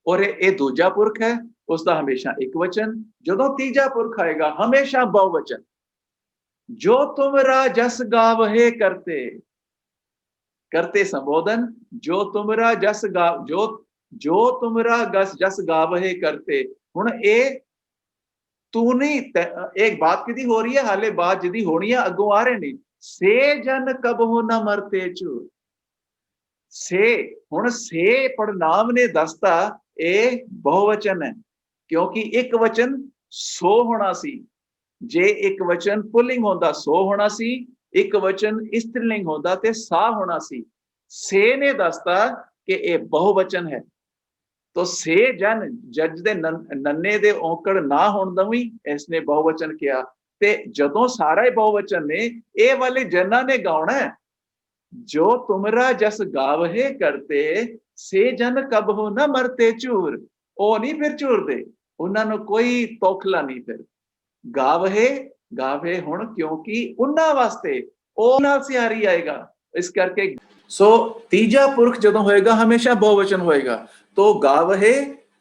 ਔਰ ਇਹ ਦੂਜਾ ਪੁਰਖ ਹੈ, ਉਸ ਦਾ ਹਮੇਸ਼ਾ ਇੱਕ ਵਚਨ। ਜਦੋਂ ਤੀਜਾ ਪੁਰਖ ਆਏਗਾ ਹਮੇਸ਼ਾ ਬਹੁਵਚਨ। ਜੋ ਤੁਮਰਾ ਜਸ ਗਾਵਹਿ ਕਰਤੇ ਸੰਬੋਧਨ, ਜੋ ਤੁਮਰਾ ਜਸ ਗਾਵ, ਜੋ ਤੁਮਰਾ ਜਸ ਗਾਵਹਿ ਕਰਤੇ। ਹੁਣ ਇਹ ਤੂੰ ਨਹੀਂ, ਇੱਕ ਬਾਤ ਕਿਹਦੀ ਹੋ ਰਹੀ ਹੈ, ਹਾਲੇ ਬਾਤ ਜਿਹਦੀ ਹੋਣੀ ਹੈ ਅੱਗੋਂ ਆ ਰਹੇ ਨਹੀਂ। ਸੇ ਜਨ ਕਬਹੁ ਨ ਮਰਤੇ ਚੂਰ। ਸੇ, ਹੁਣ ਸੇ ਪੜਨਾਮ ਨੇ ਦੱਸਤਾ ਇਹ ਬਹੁਵਚਨ ਹੈ, ਕਿਉਂਕਿ ਇੱਕ ਵਚਨ ਸੋ ਹੋਣਾ ਸੀ। ਜੇ ਇੱਕ ਵਚਨ ਪੁਲਿੰਗ ਹੁੰਦਾ ਸੋ ਹੋਣਾ ਸੀ, ਇੱਕ ਵਚਨ ਇਸਤਰੀਲਿੰਗ ਹੁੰਦਾ ਤੇ ਸਾ ਹੋਣਾ ਸੀ। ਸੇ ਨੇ ਦੱਸਤਾ ਕਿ ਇਹ ਬਹੁਵਚਨ ਹੈ। ਤੋ ਸੇ ਜਨ, ਜੱਜ ਦੇ ਨੰਨੇ ਦੇ ਔਂਕੜ ਨਾ ਹੋਣ ਦਾ ਵੀ ਇਸਨੇ ਬਹੁਵਚਨ ਕਿਹਾ। ਤੇ ਜਦੋਂ ਸਾਰਾ ਹੀ ਬਹੁਵਚਨ ਨੇ, ਇਹ ਵਾਲੇ ਜਨਾਂ ਨੇ ਗਾਉਣਾ, ਜੋ ਤੁਮਰਾ ਜਸ ਗਾਵਹਿ ਕਰਤੇ ਸੇ ਜਨ ਕਬਹੁ ਨ ਮਰਤੇ ਚੂਰ। ਉਹ ਨਹੀਂ ਫਿਰ ਝੂਰਦੇ, ਉਹਨਾਂ ਨੂੰ ਕੋਈ ਤੌਖਲਾ ਨਹੀਂ। ਫਿਰ ਗਾਵੇ ਹੁਣ, ਕਿਉਂਕਿ ਉਹਨਾਂ ਵਾਸਤੇ ਉਹ ਨਾਲ ਸਿਹਾਰੀ ਆਏਗਾ। ਇਸ ਕਰਕੇ ਸੋ ਤੀਜਾ ਪੁਰਖ ਜਦੋਂ ਹੋਏਗਾ ਹਮੇਸ਼ਾ ਬਹੁਵਚਨ ਹੋਏਗਾ। ਤੋ ਗਾਵਹਿ,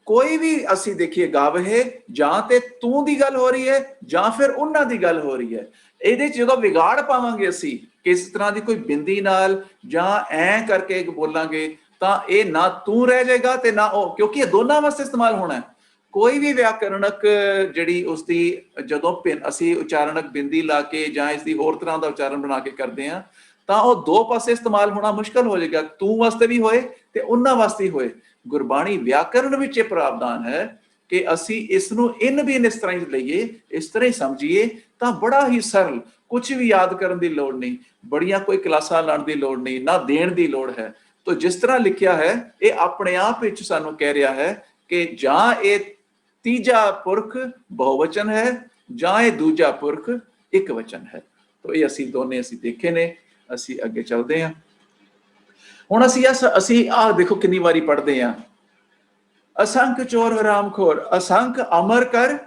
ਕੋਈ ਵੀ ਅਸੀਂ ਦੇਖੀਏ ਗਾਵਹਿ, ਜਾਂ ਤੇ ਤੂੰ ਦੀ ਗੱਲ ਹੋ ਰਹੀ ਹੈ ਜਾਂ ਫਿਰ ਉਹਨਾਂ ਦੀ ਗੱਲ ਹੋ ਰਹੀ ਹੈ। ਇਹਦੇ ਚ ਜਦੋਂ ਵਿਗਾੜ ਪਾਵਾਂਗੇ ਅਸੀਂ ਕਿਸ ਤਰ੍ਹਾਂ ਦੀ ਕੋਈ ਬਿੰਦੀ ਨਾਲ ਜਾਂ ਐ ਕਰਕੇ ਬੋਲਾਂਗੇ, ਤਾਂ ਇਹ ਨਾ ਤੂੰ ਰਹਿ ਜਾਏਗਾ ਤੇ ਨਾ ਉਹ, ਕਿਉਂਕਿ ਇਹ ਦੋਨਾਂ ਵਾਸਤੇ ਇਸਤੇਮਾਲ ਹੋਣਾ ਹੈ। ਕੋਈ ਵੀ ਵਿਆਕਰਣਕ ਜਿਹੜੀ ਉਸਦੀ ਜਦੋਂ ਅਸੀਂ ਉਚਾਰਣਕ ਬਿੰਦੀ ਲਾ ਕੇ ਜਾਂ ਇਸ ਦੀ ਹੋਰ ਤਰ੍ਹਾਂ ਦਾ ਉਚਾਰਨ ਬਣਾ ਕੇ ਕਰਦੇ ਹਾਂ, ਤਾਂ ਉਹ ਦੋ ਪਾਸੇ ਇਸਤੇਮਾਲ ਹੋਣਾ ਮੁਸ਼ਕਲ ਹੋ ਜਾਏਗਾ। ਤੂੰ ਵਾਸਤੇ ਵੀ ਹੋਏ ਤੇ ਉਹਨਾਂ ਵਾਸਤੇ ਹੀ ਹੋਏ। ਗੁਰਬਾਣੀ ਵਿਆਕਰਣ ਵਿੱਚ ਇਹ ਪ੍ਰਾਵਧਾਨ ਹੈ ਕਿ ਅਸੀਂ ਇਸ ਨੂੰ ਬਿਨ ਇਸ ਤਰ੍ਹਾਂ ਹੀ ਲਈਏ, ਇਸ ਤਰ੍ਹਾਂ ਹੀ ਸਮਝੀਏ, ਤਾਂ ਬੜਾ ਹੀ ਸਰਲ, ਕੁਝ ਵੀ ਯਾਦ ਕਰਨ ਦੀ ਲੋੜ ਨਹੀਂ, ਬੜੀਆਂ ਕੋਈ ਕਲਾਸਾਂ ਲਾਉਣ ਦੀ ਲੋੜ ਨਹੀਂ, ਨਾ ਦੇਣ ਦੀ ਲੋੜ ਹੈ। ਤਾਂ ਜਿਸ ਤਰ੍ਹਾਂ ਲਿਖਿਆ ਹੈ ਇਹ ਆਪਣੇ ਆਪ ਵਿੱਚ ਸਾਨੂੰ ਕਹਿ ਰਿਹਾ ਹੈ ਕਿ ਜਾਂ ਇਹ ਤੀਜਾ ਪੁਰਖ ਬਹੁਵਚਨ ਹੈ ਜਾਂ ਇਹ ਦੂਜਾ ਪੁਰਖ ਇੱਕ ਵਚਨ ਹੈ। ਤਾਂ ਇਹ ਅਸੀਂ ਦੋਨੇ ਅਸੀਂ ਦੇਖੇ ਨੇ। ਅਸੀਂ ਅੱਗੇ ਚੱਲਦੇ ਹਾਂ। ਹੁਣ ਅਸੀਂ ਆਹ ਦੇਖੋ ਕਿੰਨੀ ਵਾਰੀ ਪੜ੍ਹਦੇ ਹਾਂ, ਅਸੰਖ ਚੋਰ ਹਰਾਮਖੋਰ, ਅਸੰਖ ਅਮਰ ਕਰ।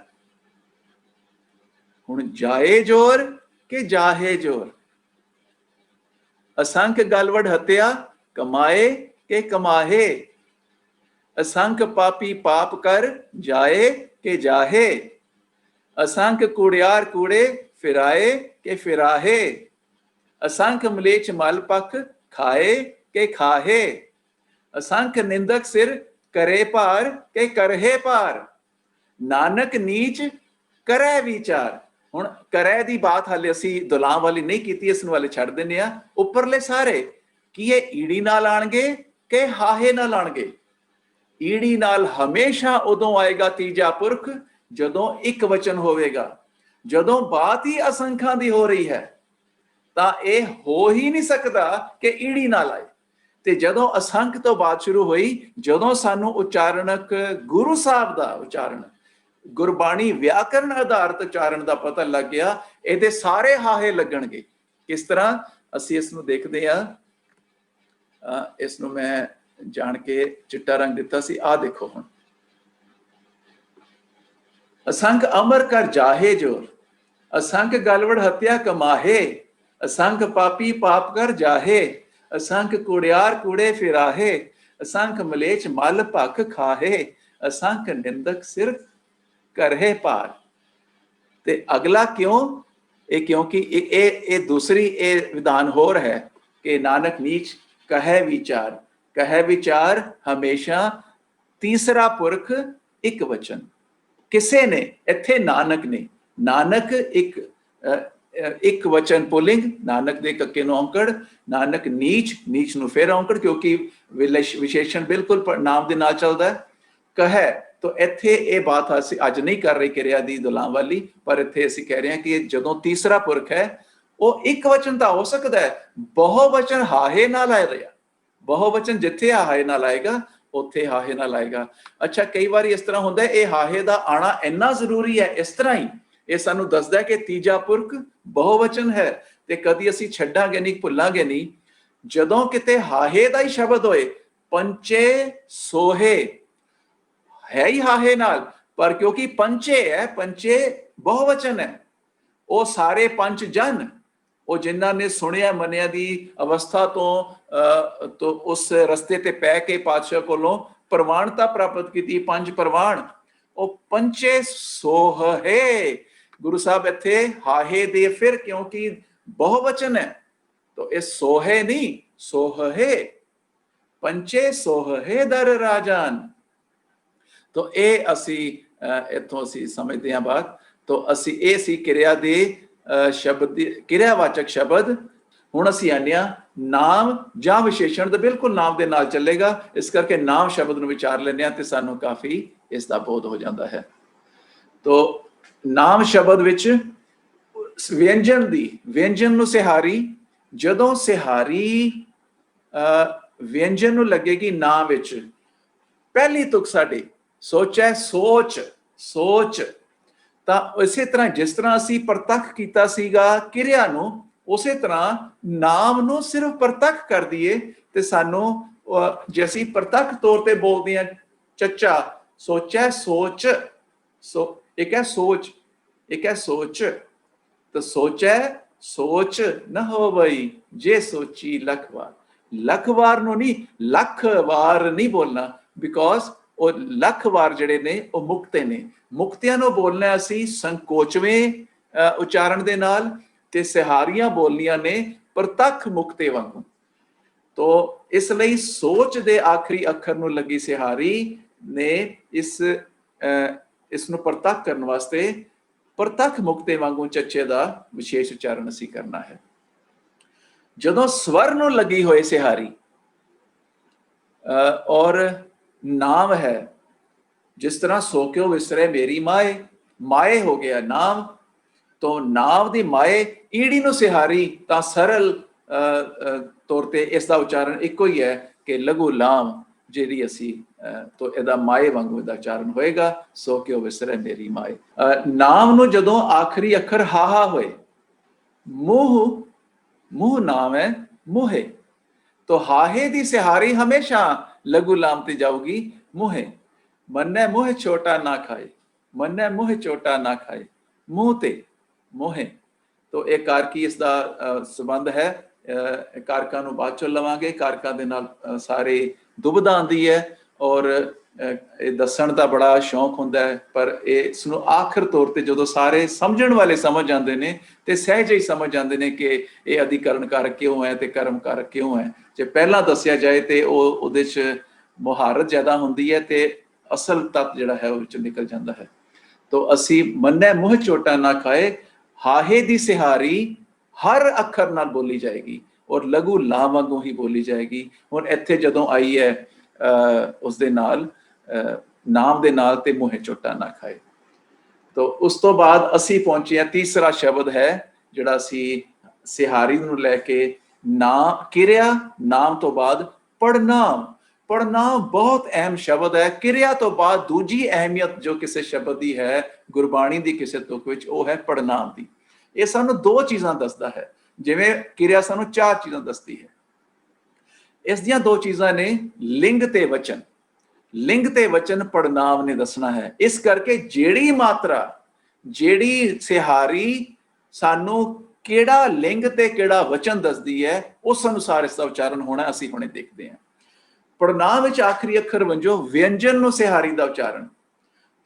ਹੁਣ ਜਾਏ ਜੋਰ ਕਿ ਜਾਹੇ ਜੋਰ, ਅਸੰਖ ਗਲਵੜ ਹਤਿਆ ਕਮਾਏ ਕਿ ਕਮਾਹੇ, ਅਸੰਖ ਪਾਪੀ ਪਾਪ ਕਰ ਜਾਏ ਕਿ ਜਾਹੇ, ਅਸੰਖ ਕੂੜਿਆਰ ਕੂੜੇ ਫਿਰਾਏ ਕਿ ਫਿਰਾਹੇ, ਅਸੰਖ ਮਲੇਛ ਮਲ ਪਖ ਖਾਏ ਕਿ ਖਾਹੇ, ਅਸੰਖ ਨਿੰਦਕ ਸਿਰ करे पार के करहे पार, नानक नीच करे विचार। ਹੁਣ ਕਰੇ ਦੀ ਬਾਤ ਹਾਲੇ ਅਸੀਂ ਦੁਲਾਂ ਵਾਲੀ ਨਹੀਂ ਕੀਤੀ, ਇਸ ਨੂੰ ਵਾਲੇ ਛੱਡ ਦਿੰਦੇ ਆ। ਉੱਪਰਲੇ ਸਾਰੇ ਕੀ ਇਹ ਈੜੀ ਨਾਲ ਆਣਗੇ ਕਿ ਹਾਹੇ ਨਾਲ ਆਣਗੇ? ਈੜੀ ਨਾਲ ਹਮੇਸ਼ਾ ਉਦੋਂ ਆਏਗਾ ਤੀਜਾ ਪੁਰਖ ਜਦੋਂ ਇੱਕ ਵਚਨ ਹੋਵੇਗਾ। ਜਦੋਂ ਬਾਤ ਹੀ ਅਸੰਖਾਂ ਦੀ ਹੋ ਰਹੀ ਹੈ ਤਾਂ ਇਹ ਹੋ ਹੀ ਨਹੀਂ ਸਕਦਾ ਕਿ ਈੜੀ ਨਾਲ ਆਏ। ਤੇ ਜਦੋਂ ਅਸੰਖ ਤੋਂ ਬਾਤ ਸ਼ੁਰੂ ਹੋਈ, ਜਦੋਂ ਸਾਨੂੰ ਉਚਾਰਣਕ ਗੁਰੂ ਸਾਹਿਬ ਦਾ ਉਚਾਰਨ, ਗੁਰਬਾਣੀ ਵਿਆਕਰਨ ਆਧਾਰਿਤ ਉਚਾਰਨ ਦਾ ਪਤਾ ਲੱਗ ਗਿਆ, ਇਹਦੇ ਸਾਰੇ ਹਾਹੇ ਲੱਗਣਗੇ। ਕਿਸ ਤਰ੍ਹਾਂ ਅਸੀਂ ਇਸ ਨੂੰ ਦੇਖਦੇ ਹਾਂ, ਇਸ ਨੂੰ ਮੈਂ ਜਾਣ ਕੇ ਚਿੱਟਾ ਰੰਗ ਦਿੱਤਾ ਸੀ। ਆਹ ਦੇਖੋ ਹੁਣ, ਅਸੰਖ ਅਮਰ ਕਰ ਜਾਹੇ ਜੋਰ, ਅਸੰਖ ਗਲਵੜ ਹੱਤਿਆ ਕਮਾਹੇ, ਅਸੰਖ ਪਾਪੀ ਪਾਪ ਕਰ ਜਾਹੇ, ਅਸੰਖ ਕੁੜਿਆਰ ਕੁੜੇ ਫਿਰਾਹੇ, ਅਸੰਖ ਮਲੇਚ ਮਲ ਭਖ ਖਾਹੇ, ਅਸੰਖ ਨਿੰਦਕ ਸਿਰ ਕਰਹੇ ਪਾਰ। ਤੇ ਅਗਲਾ ਕਿਉਂ? ਇਹ ਕਿਉਂਕਿ ਇਹ ਦੂਸਰੀ ਇਹ ਵਿਧਾਨ ਹੋਰ ਹੈ ਕਿ ਨਾਨਕ ਨੀਚ ਕਹੇ ਵਿਚਾਰ, ਕਹੇ ਵਿਚਾਰ ਹਮੇਸ਼ਾ ਤੀਸਰਾ ਪੁਰਖ ਇੱਕ ਵਚਨ। ਕਿਸੇ ਨੇ ਇੱਥੇ ਨਾਨਕ ਨੇ, ਨਾਨਕ ਇੱਕ ਵਚਨ ਪੁਲਿੰਗ, ਨਾਨਕ ਦੇ ਕੱਕੇ ਨੂੰ ਔਂਕੜ, ਨਾਨਕ ਨੀਚ, ਨੀਚ ਨੂੰ ਫਿਰ ਔਂਕੜ, ਕਿਉਂਕਿ ਵਿਸ਼ੇਸ਼ਣ ਬਿਲਕੁਲ ਨਾਮ ਦੇ ਨਾਲ ਚੱਲਦਾ ਹੈ। ਕਹੇ ਤਾਂ ਇੱਥੇ ਇਹ ਬਾਤ ਅਸੀਂ ਅੱਜ ਨਹੀਂ ਕਰ ਰਹੇ ਕਿਰਿਆ ਦੀ ਦੁਲਾਂ ਵਾਲੀ, ਪਰ ਇੱਥੇ ਅਸੀਂ ਕਹਿ ਰਹੇ ਹਾਂ ਕਿ ਜਦੋਂ ਤੀਸਰਾ ਪੁਰਖ ਹੈ ਉਹ ਇੱਕ ਵਚਨ ਤਾਂ ਹੋ ਸਕਦਾ ਹੈ, ਬਹੁ ਵਚਨ ਹਾਹੇ ਨਾਲ ਆਏ ਰਿਹਾ। ਬਹੁ ਵਚਨ ਜਿੱਥੇ ਹਾਹੇ ਨਾਲ ਆਏਗਾ ਉੱਥੇ ਹਾਹੇ ਨਾਲ ਆਏਗਾ। ਅੱਛਾ, ਕਈ ਵਾਰੀ ਇਸ ਤਰ੍ਹਾਂ ਹੁੰਦਾ ਇਹ ਹਾਹੇ ਦਾ ਆਣਾ ਇੰਨਾ ਜ਼ਰੂਰੀ ਹੈ, ਇਸ ਤਰ੍ਹਾਂ ਹੀ ਇਹ ਸਾਨੂੰ ਦੱਸਦਾ ਕਿ ਤੀਜਾ ਪੁਰਖ ਬਹੁ ਵਚਨ ਹੈ ਤੇ ਕਦੀ ਅਸੀਂ ਛੱਡਾਂਗੇ ਨਹੀਂ, ਭੁੱਲਾਂਗੇ ਨਹੀਂ। ਜਦੋਂ ਕਿਤੇ ਹਾਹੇ ਦਾ ਹੀ ਸ਼ਬਦ ਹੋਏ, ਪੰਚੇ ਸੋਹੇ ਹੈ ਹੀ ਹਾਹੇ ਨਾਲ, ਪਰ ਕਿਉਂਕਿ ਪੰਚੇ ਹੈ, ਪੰਚੇ ਬਹੁ ਵਚਨ ਹੈ, ਉਹ ਸਾਰੇ ਪੰਜ ਜਨ, ਉਹ ਜਿਨ੍ਹਾਂ ਨੇ ਸੁਣਿਆ ਮੰਨਿਆ ਦੀ ਅਵਸਥਾ ਤੋਂ ਉਸ ਰਸਤੇ ਤੇ ਪੈ ਕੇ ਪਾਤਸ਼ਾਹ ਕੋਲੋਂ ਪ੍ਰਵਾਨਤਾ ਪ੍ਰਾਪਤ ਕੀਤੀ, ਪੰਜ ਪ੍ਰਵਾਨ, ਉਹ ਪੰਚੇ ਸੋਹੇ। ਗੁਰੂ ਸਾਹਿਬ ਇੱਥੇ ਹਾਹੇ ਦੇ ਫਿਰ ਕਿਉਂਕਿ ਬਹੁ ਵਚਨ ਹੈ ਤਾਂ ਇਹ ਸੋਹੇ ਨਹੀਂ, ਸੋਹੇ, ਪੰਚੇ ਸੋਹੇ ਦਰ ਰਾਜਾਨ। ਤਾਂ ਇਹ ਅਸੀਂ ਇੱਥੋਂ ਅਸੀਂ ਸਮਝਦੇ ਹਾਂ ਬਾਤ। ਤਾਂ ਅਸੀਂ ਇਹ ਸੀ ਕਿਰਿਆ ਦੇ ਸ਼ਬਦ ਦੀ ਕਿਰਿਆਵਾਚਕ ਸ਼ਬਦ। ਹੁਣ ਅਸੀਂ ਆਉਂਦੇ ਹਾਂ ਨਾਮ ਜਾਂ ਵਿਸ਼ੇਸ਼ਣ ਦਾ, ਬਿਲਕੁਲ ਨਾਮ ਦੇ ਨਾਲ ਚੱਲੇਗਾ, ਇਸ ਕਰਕੇ ਨਾਮ ਸ਼ਬਦ ਨੂੰ ਵਿਚਾਰ ਲੈਂਦੇ ਹਾਂ ਤੇ ਸਾਨੂੰ ਕਾਫੀ ਇਸ ਦਾ ਬੋਧ ਹੋ ਜਾਂਦਾ ਹੈ। ਤਾਂ ਨਾਮ ਸ਼ਬਦ ਵਿੱਚ ਵਿਅੰਜਨ ਦੀ, ਵਿਅੰਜਨ ਨੂੰ ਸਿਹਾਰੀ, ਜਦੋਂ ਸਿਹਾਰੀ ਵਿਅੰਜਨ ਨੂੰ ਲੱਗੇਗੀ ਨਾਮ ਵਿੱਚ, ਪਹਿਲੀ ਤੁਕ ਸਾਡੀ ਸੋਚ ਹੈ, ਸੋਚ, ਸੋਚ। ਤਾਂ ਇਸੇ ਤਰ੍ਹਾਂ ਜਿਸ ਤਰ੍ਹਾਂ ਅਸੀਂ ਪ੍ਰਤੱਖ ਕੀਤਾ ਸੀਗਾ ਕਿਰਿਆ ਨੂੰ, ਉਸੇ ਤਰ੍ਹਾਂ ਨਾਮ ਨੂੰ ਸਿਰਫ ਪ੍ਰਤੱਖ ਕਰ ਦਈਏ ਤੇ ਸਾਨੂੰ, ਜੇ ਅਸੀਂ ਪ੍ਰਤੱਖ ਤੌਰ ਤੇ ਬੋਲਦੇ ਹਾਂ ਚੱਚਾ, ਸੋਚੈ ਸੋਚ, ਇੱਕ ਹੈ ਸੋਚ, ਇੱਕ ਹੈ ਸੋਚ। ਤਾਂ ਸੋਚੈ ਸੋਚ ਨਾ ਹੋ ਬਈ ਜੇ ਸੋਚੀ ਲੱਖ ਵਾਰ, ਲੱਖ ਵਾਰ ਨੂੰ ਨਹੀਂ, ਲੱਖ ਵਾਰ ਨਹੀਂ ਬੋਲਣਾ, ਬਿਕੋਜ਼ ਉਹ ਲੱਖ ਵਾਰ ਜਿਹੜੇ ਨੇ ਉਹ ਮੁਕਤੇ ਨੇ। ਮੁਕਤਿਆਂ ਨੂੰ ਬੋਲਣਾ ਅਸੀਂ ਸੰਕੋਚਵੇਂ ਉਚਾਰਨ ਦੇ ਨਾਲ, ਤੇ ਸਿਹਾਰੀਆਂ ਬੋਲਣੀਆਂ ਨੇ ਪ੍ਰਤੱਖ ਮੁਕਤੇ ਵਾਂਗੂ। ਤੋ ਇਸ ਲਈ ਸੋਚ ਦੇ ਆਖਰੀ ਅੱਖਰ ਨੂੰ ਲੱਗੀ ਸਿਹਾਰੀ ਨੇ ਇਸ ਨੂੰ ਪ੍ਰਤੱਖ ਕਰਨ ਵਾਸਤੇ ਪ੍ਰਤੱਖ ਮੁਕਤੇ ਵਾਂਗੂ ਚੱਚੇ ਦਾ ਵਿਸ਼ੇਸ਼ ਉਚਾਰਨ ਅਸੀਂ ਕਰਨਾ ਹੈ। ਜਦੋਂ ਸਵਰ ਨੂੰ ਲੱਗੀ ਹੋਏ ਸਿਹਾਰੀ ਔਰ ਨਾਮ ਹੈ, ਜਿਸ ਤਰ੍ਹਾਂ ਸੋ ਕਿਉ ਵਿਸਰੇ ਮੇਰੀ ਮਾਏ, ਮਾਏ ਹੋ ਗਿਆ ਨਾਮ, ਤੋਂ ਨਾਮ ਦੀ ਮਾਏ ਈੜੀ ਨੂੰ ਸਿਹਾਰੀ, ਤਾਂ ਸਰਲ ਤੌਰ ਤੇ ਇਸ ਦਾ ਉਚਾਰਨ ਇੱਕੋ ਹੀ ਹੈ ਕਿ ਲਘੂ ਲਾਮ ਜਿਹੜੀ ਅਸੀਂ ਤੋਂ ਇਹਦਾ ਮਾਏ ਵਾਂਗੂ ਇਹਦਾ ਉਚਾਰਨ ਹੋਏਗਾ, ਸੋ ਕਿਉ ਵਿਸਰੇ ਮੇਰੀ ਮਾਏ। ਨਾਮ ਨੂੰ ਜਦੋਂ ਆਖਰੀ ਅੱਖਰ ਹਾਹਾ ਹੋਏ, ਮੂੰਹ, ਮੂੰਹ ਨਾਮ ਹੈ ਮੂਹੇ, तो हाहे दी सिहारी हमेशा लघु लाम ते जाऊगी मुहे। मन्ने मुहे छोटा ना खाए, मन्ने मुहे छोटा ना खाए, मुंह ते मोहे। तो एक कारकी इसका संबंध है, कारकां नूं बाਅਦ ਚੋਂ ਲਵਾਂਗੇ। कारकां ਦੇ ਨਾਲ ਸਾਰੇ ਦੁਬਿਧਾ ਆਉਂਦੀ ਹੈ ਔਰ ਇਹ ਦੱਸਣ ਦਾ ਬੜਾ ਸ਼ੌਂਕ ਹੁੰਦਾ ਹੈ, ਪਰ ਇਸ ਨੂੰ ਆਖਰ ਤੌਰ ਤੇ ਜਦੋਂ ਸਾਰੇ ਸਮਝਣ ਵਾਲੇ ਸਮਝ ਜਾਂਦੇ ਨੇ ਤੇ ਸਹਿਜ ਹੀ ਸਮਝ ਜਾਂਦੇ ਨੇ ਕਿ ਇਹ ਅਧਿਕਰਨ ਕਾਰਕ ਕਿਉਂ ਹੈ ਤੇ ਕਰਮ ਕਾਰਕ ਕਿਉਂ ਹੈ। ਜੇ ਪਹਿਲਾਂ ਦੱਸਿਆ ਜਾਏ ਤੇ ਉਹਦੇ 'ਚ ਮੁਹਾਰਤ ਜ਼ਿਆਦਾ ਹੁੰਦੀ ਹੈ ਤੇ ਅਸਲ ਤੱਤ ਜਿਹੜਾ ਹੈ ਉਹ ਵਿੱਚੋਂ ਨਿਕਲ ਜਾਂਦਾ ਹੈ। ਤੋ ਅਸੀਂ ਮੰਨੇ ਮੂੰਹ ਚੋਟਾ ਨਾ ਖਾਏ, ਹਾਹੇ ਦੀ ਸਿਹਾਰੀ ਹਰ ਅੱਖਰ ਨਾਲ ਬੋਲੀ ਜਾਏਗੀ ਔਰ ਲਘੂ ਲਾ ਵਾਂਗੂ ਹੀ ਬੋਲੀ ਜਾਏਗੀ। ਹੁਣ ਇੱਥੇ ਜਦੋਂ ਆਈ ਹੈ ਉਸ ਦੇ ਨਾਲ ਨਾਮ ਦੇ ਨਾਲ ਤੇ ਮੂੰਹੇ ਚੋਟਾ ਨਾ ਖਾਏ। ਤੋ ਉਸ ਤੋਂ ਬਾਅਦ ਅਸੀਂ ਪਹੁੰਚੇ ਹਾਂ, ਤੀਸਰਾ ਸ਼ਬਦ ਹੈ ਜਿਹੜਾ ਅਸੀਂ ਸਿਹਾਰੀ ਨੂੰ ਲੈ ਕੇ ਨਾ ਕਿਰਿਆ ਨਾਮ ਤੋਂ ਬਾਅਦ ਪੜਨਾਮ। ਪੜਨਾਮ ਬਹੁਤ ਅਹਿਮ ਸ਼ਬਦ ਹੈ। ਕਿਰਿਆ ਤੋਂ ਬਾਅਦ ਦੂਜੀ ਅਹਿਮੀਅਤ ਜੋ ਕਿਸੇ ਸ਼ਬਦ ਦੀ ਹੈ ਗੁਰਬਾਣੀ ਦੀ ਕਿਸੇ ਤੁਕ ਵਿੱਚ, ਉਹ ਹੈ ਪੜਨਾਮ ਦੀ। ਇਹ ਸਾਨੂੰ ਦੋ ਚੀਜ਼ਾਂ ਦੱਸਦਾ ਹੈ। ਜਿਵੇਂ ਕਿਰਿਆ ਸਾਨੂੰ ਚਾਰ ਚੀਜ਼ਾਂ ਦੱਸਦੀ ਹੈ, ਇਸ ਦੀਆਂ ਦੋ ਚੀਜ਼ਾਂ ਨੇ ਲਿੰਗ ਤੇ ਵਚਨ। ਲਿੰਗ ਤੇ ਵਚਨ ਪੜਨਾਮ ਨੇ ਦੱਸਣਾ ਹੈ। ਇਸ ਕਰਕੇ ਜਿਹੜੀ ਮਾਤਰਾ, ਜਿਹੜੀ ਸਿਹਾਰੀ ਸਾਨੂੰ ਕਿਹੜਾ ਲਿੰਗ ਤੇ ਕਿਹੜਾ ਵਚਨ ਦੱਸਦੀ ਹੈ, ਉਸ ਅਨੁਸਾਰ ਇਸ ਦਾ ਉਚਾਰਨ ਹੋਣਾ। ਅਸੀਂ ਹੁਣੇ ਦੇਖਦੇ ਹਾਂ। ਪੜਨਾਮ ਵਿੱਚ ਆਖਰੀ ਅੱਖਰ ਵੰਜੋ ਵਿਅੰਜਨ ਨੂੰ ਸਿਹਾਰੀ ਦਾ ਉਚਾਰਨ।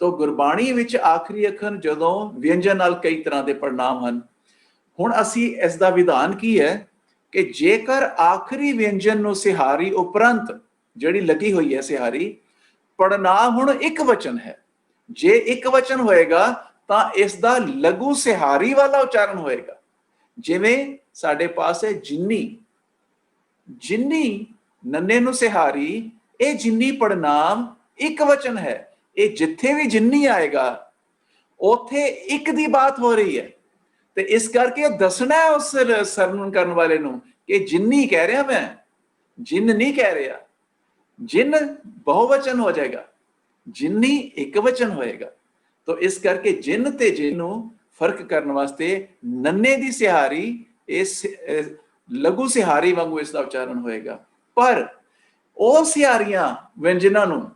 ਤੋ ਗੁਰਬਾਣੀ ਵਿੱਚ ਆਖਰੀ ਅੱਖਰ ਜਦੋਂ ਵਿਅੰਜਨ ਨਾਲ ਕਈ ਤਰ੍ਹਾਂ ਦੇ ਪੜਨਾਮ ਹਨ। ਹੁਣ ਅਸੀਂ ਇਸ ਦਾ ਵਿਧਾਨ ਕੀ ਹੈ ਕਿ ਜੇਕਰ ਆਖਰੀ ਵਿਅੰਜਨ ਨੂੰ ਸਿਹਾਰੀ ਉਪਰੰਤ ਜਿਹੜੀ ਲੱਗੀ ਹੋਈ ਹੈ ਸਿਹਾਰੀ, ਪੜਨਾਮ ਹੁਣ ਇੱਕ ਵਚਨ ਹੈ। ਜੇ ਇੱਕ ਵਚਨ ਹੋਏਗਾ ਤਾਂ ਇਸ ਦਾ ਲਘੂ ਸਿਹਾਰੀ ਵਾਲਾ ਉਚਾਰਨ ਹੋਏਗਾ। ਜਿਵੇਂ ਸਾਡੇ ਪਾਸ ਹੈ ਜਿੰਨੀ। ਜਿੰਨੀ ਨੰਨੇ ਨੂੰ ਸਿਹਾਰੀ, ਇਹ ਜਿੰਨੀ ਪੜਨਾਮ ਇੱਕ ਵਚਨ ਹੈ। ਇਹ ਜਿੱਥੇ ਵੀ ਜਿੰਨੀ ਆਏਗਾ ਉੱਥੇ ਇੱਕ ਦੀ ਬਾਤ ਹੋ ਰਹੀ ਹੈ। ਤੇ ਇਸ ਕਰਕੇ ਦੱਸਣਾ ਹੈ ਉਸ ਸਰਵਣ ਕਰਨ ਵਾਲੇ ਨੂੰ ਕਿ ਜਿੰਨੀ ਕਹਿ ਰਿਹਾ ਮੈਂ, ਜਿੰਨ ਨਹੀਂ ਕਹਿ ਰਿਹਾ। ਜਿੰਨ ਬਹੁਵਚਨ ਹੋ ਜਾਏਗਾ, ਜਿੰਨੀ ਇੱਕ ਵਚਨ ਹੋਏਗਾ। ਤੋ ਇਸ ਕਰਕੇ ਜਿੰਨ ਤੇ ਜਿੰਨ ਨੂੰ ਫਰਕ ਕਰਨ ਵਾਸਤੇ ਨੰਨੇ ਦੀ ਸਿਹਾਰੀ ਇਸ ਲਘੂ ਸਿਹਾਰੀ ਵਾਂਗੂ ਇਸ ਦਾ ਉਚਾਰਨ ਹੋਏਗਾ। ਪਰ ਉਹ ਸਿਹਾਰੀਆਂ ਵਿਅੰਜਨਾਂ ਨੂੰ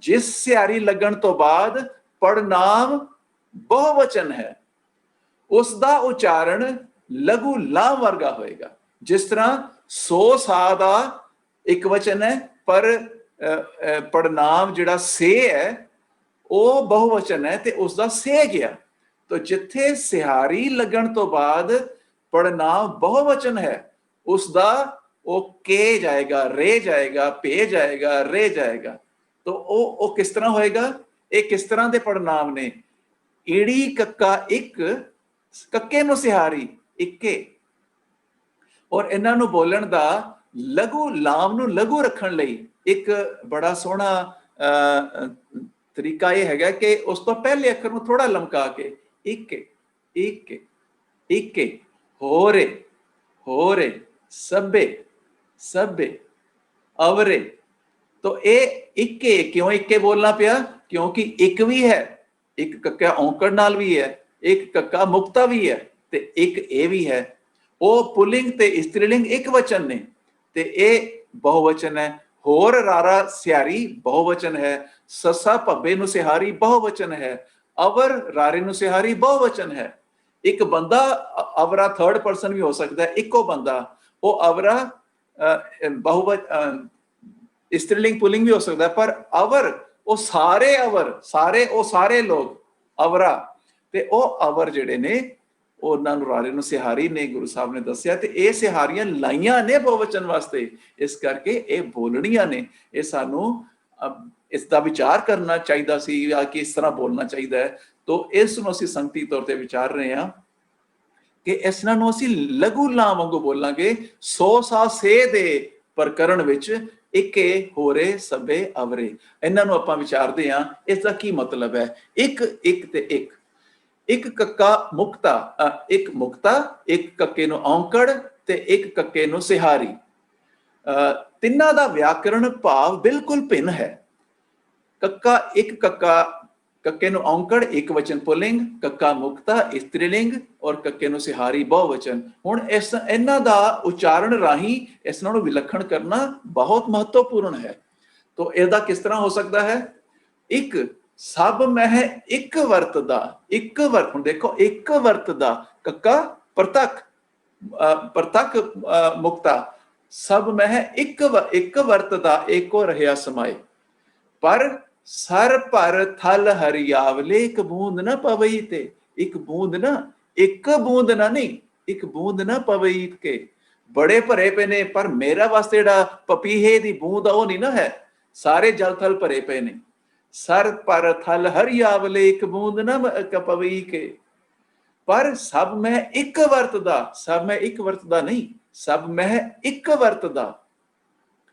ਜਿਸ ਸਿਹਾਰੀ ਲੱਗਣ ਤੋਂ ਬਾਅਦ ਪੜਨਾਮ ਬਹੁਵਚਨ ਹੈ, ਉਸ ਦਾ ਉਚਾਰਨ ਲਘੂ ਲਾ ਵਰਗਾ ਹੋਏਗਾ। ਜਿਸ ਤਰ੍ਹਾਂ ਸੋ ਸਾ ਦਾ ਇੱਕ ਵਚਨ ਹੈ, ਪਰ ਪੜਨਾਮ ਜਿਹੜਾ ਸੇ ਹੈ ਉਹ ਬਹੁਵਚਨ ਹੈ ਤੇ ਉਸ ਦਾ ਸੇ ਗਿਆ। ਤੋ ਜਿੱਥੇ ਸਿਹਾਰੀ ਲੱਗਣ ਤੋਂ ਬਾਅਦ ਪੜਨਾਮ ਬਹੁਵਚਨ ਹੈ, ਉਸ ਦਾ ਉਹ ਕੇ ਜਾਏਗਾ, ਰੇ ਜਾਏਗਾ, ਭੇ ਜਾਏਗਾ, ਰੇ ਜਾਏਗਾ। ਤੋ ਉਹ ਕਿਸ ਤਰ੍ਹਾਂ ਹੋਏਗਾ? ਇਹ ਕਿਸ ਤਰ੍ਹਾਂ ਦੇ ਪੜਨਾਮ ਨੇ? ਈੜੀ ਕੱਕਾ ਇੱਕ, ਕੱਕੇ ਨੂੰ ਸਿਹਾਰੀ ਇੱਕੇ। ਔਰ ਇਹਨਾਂ ਨੂੰ ਬੋਲਣ ਦਾ ਲਘੂ ਲਾਮ ਨੂੰ ਲਘੂ ਰੱਖਣ ਲਈ ਇੱਕ ਬੜਾ ਸੋਹਣਾ ਤਰੀਕਾ ਇਹ ਹੈਗਾ ਕਿ ਉਸ ਤੋਂ ਪਹਿਲੇ ਅੱਖਰ ਨੂੰ ਥੋੜਾ ਲਮਕਾ ਕੇ ਇੱਕੇ ਇੱਕੇ ਇੱਕੇ, ਹੋਰੇ ਹੋਰੇ, ਸਭੇ ਸਭੇ, ਅਵਰੇ। ਤੋ ਇਹ ਇੱਕੇ ਕਿਉਂ ਇੱਕੇ ਬੋਲਣਾ ਪਿਆ? ਕਿਉਂਕਿ ਇੱਕ ਵੀ ਹੈ, ਇੱਕ ਕੱਕਾ ਔਂਕੜ ਨਾਲ ਵੀ ਹੈ, ਇੱਕ ਕੱਕਾ ਮੁਕਤਾ ਵੀ ਹੈ ਤੇ ਇੱਕ ਇਹ ਵੀ ਹੈ। ਉਹ ਪੁਲਿੰਗ ਤੇ ਇਸਤਰੀਲਿੰਗ ਇੱਕ ਵਚਨ ਨੇ ਤੇ ਇਹ ਬਹੁਵਚਨ ਹੈ। ਹੋਰ ਰਾਰਾ ਸਿਹਾਰੀ ਬਹੁਵਚਨ ਹੈ, ਸੱਸਾ ਭੱਬੇ ਨੂੰ ਸਿਹਾਰੀ ਬਹੁਵਚਨ ਹੈ, ਅਵਰ ਰਾਰੇ ਨੂੰ ਸਿਹਾਰੀ ਬਹੁਵਚਨ ਹੈ। ਇੱਕ ਬੰਦਾ ਅਵਰਾ ਥਰਡ ਪਰਸਨ ਵੀ ਹੋ ਸਕਦਾ ਹੈ, ਇੱਕੋ ਬੰਦਾ ਉਹ ਅਵਰਾ ਇਸਤਰੀਲਿੰਗ ਪੁਲਿੰਗ ਵੀ ਹੋ ਸਕਦਾ, ਪਰ ਅਵਰ ਉਹ ਸਾਰੇ ਅਵਰ, ਸਾਰੇ ਉਹ ਸਾਰੇ ਲੋਕ ਅਵਰਾ। ਤੇ ਉਹ ਅਵਰ ਜਿਹੜੇ ਨੇ ਉਹਨਾਂ ਨੂੰ ਰਾਰੇ ਨੂੰ ਸਿਹਾਰੀ ਨੇ ਗੁਰੂ ਸਾਹਿਬ ਨੇ ਦੱਸਿਆ। ਤੇ ਇਹ ਸਿਹਾਰੀਆਂ ਲਾਈਆਂ ਨੇ ਬਹੁਵਚਨ ਵਾਸਤੇ, ਇਸ ਕਰਕੇ ਇਹ ਬੋਲਣੀਆਂ ਨੇ। ਇਹ ਸਾਨੂੰ ਇਸ ਦਾ ਵਿਚਾਰ ਕਰਨਾ ਚਾਹੀਦਾ ਸੀ ਕਿ ਇਸ ਤਰ੍ਹਾਂ ਬੋਲਣਾ ਚਾਹੀਦਾ ਹੈ। ਤੋ ਇਸ ਨੂੰ ਅਸੀਂ ਸੰਗਤੀ ਤੌਰ ਤੇ ਵਿਚਾਰ ਰਹੇ ਹਾਂ ਕਿ ਇਸ ਨੂੰ ਅਸੀਂ ਲਘੂ ਲਾ ਵਾਂਗੂ ਬੋਲਾਂਗੇ। ਸੋ ਸਾ ਸੇ ਦੇ ਪ੍ਰਕਰਣ ਵਿੱਚ ਇੱਕੇ, ਹੋਰੇ, ਸਭੇ, ਅਵਰੇ, ਇਹਨਾਂ ਨੂੰ ਆਪਾਂ ਵਿਚਾਰਦੇ ਹਾਂ। ਇਸ ਦਾ ਕੀ ਮਤਲਬ ਹੈ? ਇੱਕ ਇੱਕ ਤੇ ਇੱਕ, ਇੱਕ ਕੱਕਾ ਮੁਕਤਾ, ਇੱਕ ਮੁਕਤਾ, ਇੱਕ ਕੱਕੇ ਨੂੰ ਔਂਕੜ ਤੇ ਇੱਕ ਕੱਕੇ ਨੂੰ ਸਿਹਾਰੀ। ਤਿੰਨਾਂ ਦਾ ਵਿਆਕਰਣ ਭਾਵ ਬਿਲਕੁਲ ਭਿੰਨ ਹੈ। ਕੱਕਾ ਇੱਕ ਕੱਕਾ, ਕੱਕੇ ਨੂੰ ਔਂਕੜ ਇੱਕ ਵਚਨ ਪੁਲਿੰਗ, ਕੱਕਾ ਮੁਕਤਾ ਇਸਤਰੀਲਿੰਗ ਔਰ ਕੱਕੇ ਨੂੰ ਸਿਹਾਰੀ ਬਹੁਵਚਨ। ਹੁਣ ਇਹਨਾਂ ਦਾ ਉਚਾਰਨ ਰਾਹੀਂ ਇਸ ਨੂੰ ਵਿਲੱਖਣ ਕਰਨਾ ਬਹੁਤ ਮਹੱਤਵਪੂਰਨ ਹੈ। ਤੋ ਇਹਦਾ ਕਿਸ ਤਰ੍ਹਾਂ ਹੋ ਸਕਦਾ ਹੈ? ਇੱਕ ਸਭ ਮਹਿ ਇੱਕ ਵਰਤਦਾ, ਇੱਕ ਵਰਤ। ਹੁਣ ਦੇਖੋ, ਇੱਕ ਵਰਤਦਾ ਕੱਕਾ ਪ੍ਰਤੱਖ, ਪ੍ਰਤੱਖ ਮੁਕਤਾ, ਸਭ ਮਹਿ ਇੱਕ ਵਰਤਦਾ ਏਕੋ ਰਹਿਆ ਸਮਾਏ। ਪਰ ਸਰ ਭਰ ਥਲ ਹਰਿਆਵਲੇ ਇੱਕ ਬੂੰਦ ਨਾ ਪਵਈ ਤੇ। ਇੱਕ ਬੂੰਦ ਨਾ, ਇੱਕ ਬੂੰਦ ਨਾ ਨਹੀਂ, ਇੱਕ ਬੂੰਦ ਨਾ ਪਵਈ ਕੇ। ਬੜੇ ਭਰੇ ਪਏ ਨੇ ਪਰ ਮੇਰਾ ਵਾਸਤੇ ਜਿਹੜਾ ਪਪੀਹੇ ਦੀ ਬੂੰਦ ਆ ਉਹ ਨਹੀਂ ਨਾ ਹੈ। ਸਾਰੇ ਜਲ ਥਲ ਭਰੇ ਪਏ ਨੇ। ਸਰ ਪਰ ਥਲ ਹਰਿਆਵਲੇ ਇੱਕ ਬੂੰਦ ਨਾ ਪਵਈ ਕੇ। ਪਰ ਸਭ ਮੈਂ ਇੱਕ ਵਰਤਦਾ, ਸਭ ਮੈਂ ਇੱਕ ਵਰਤਦਾ ਨਹੀਂ, ਸਭ ਮੈਂ ਇੱਕ ਵਰਤਦਾ,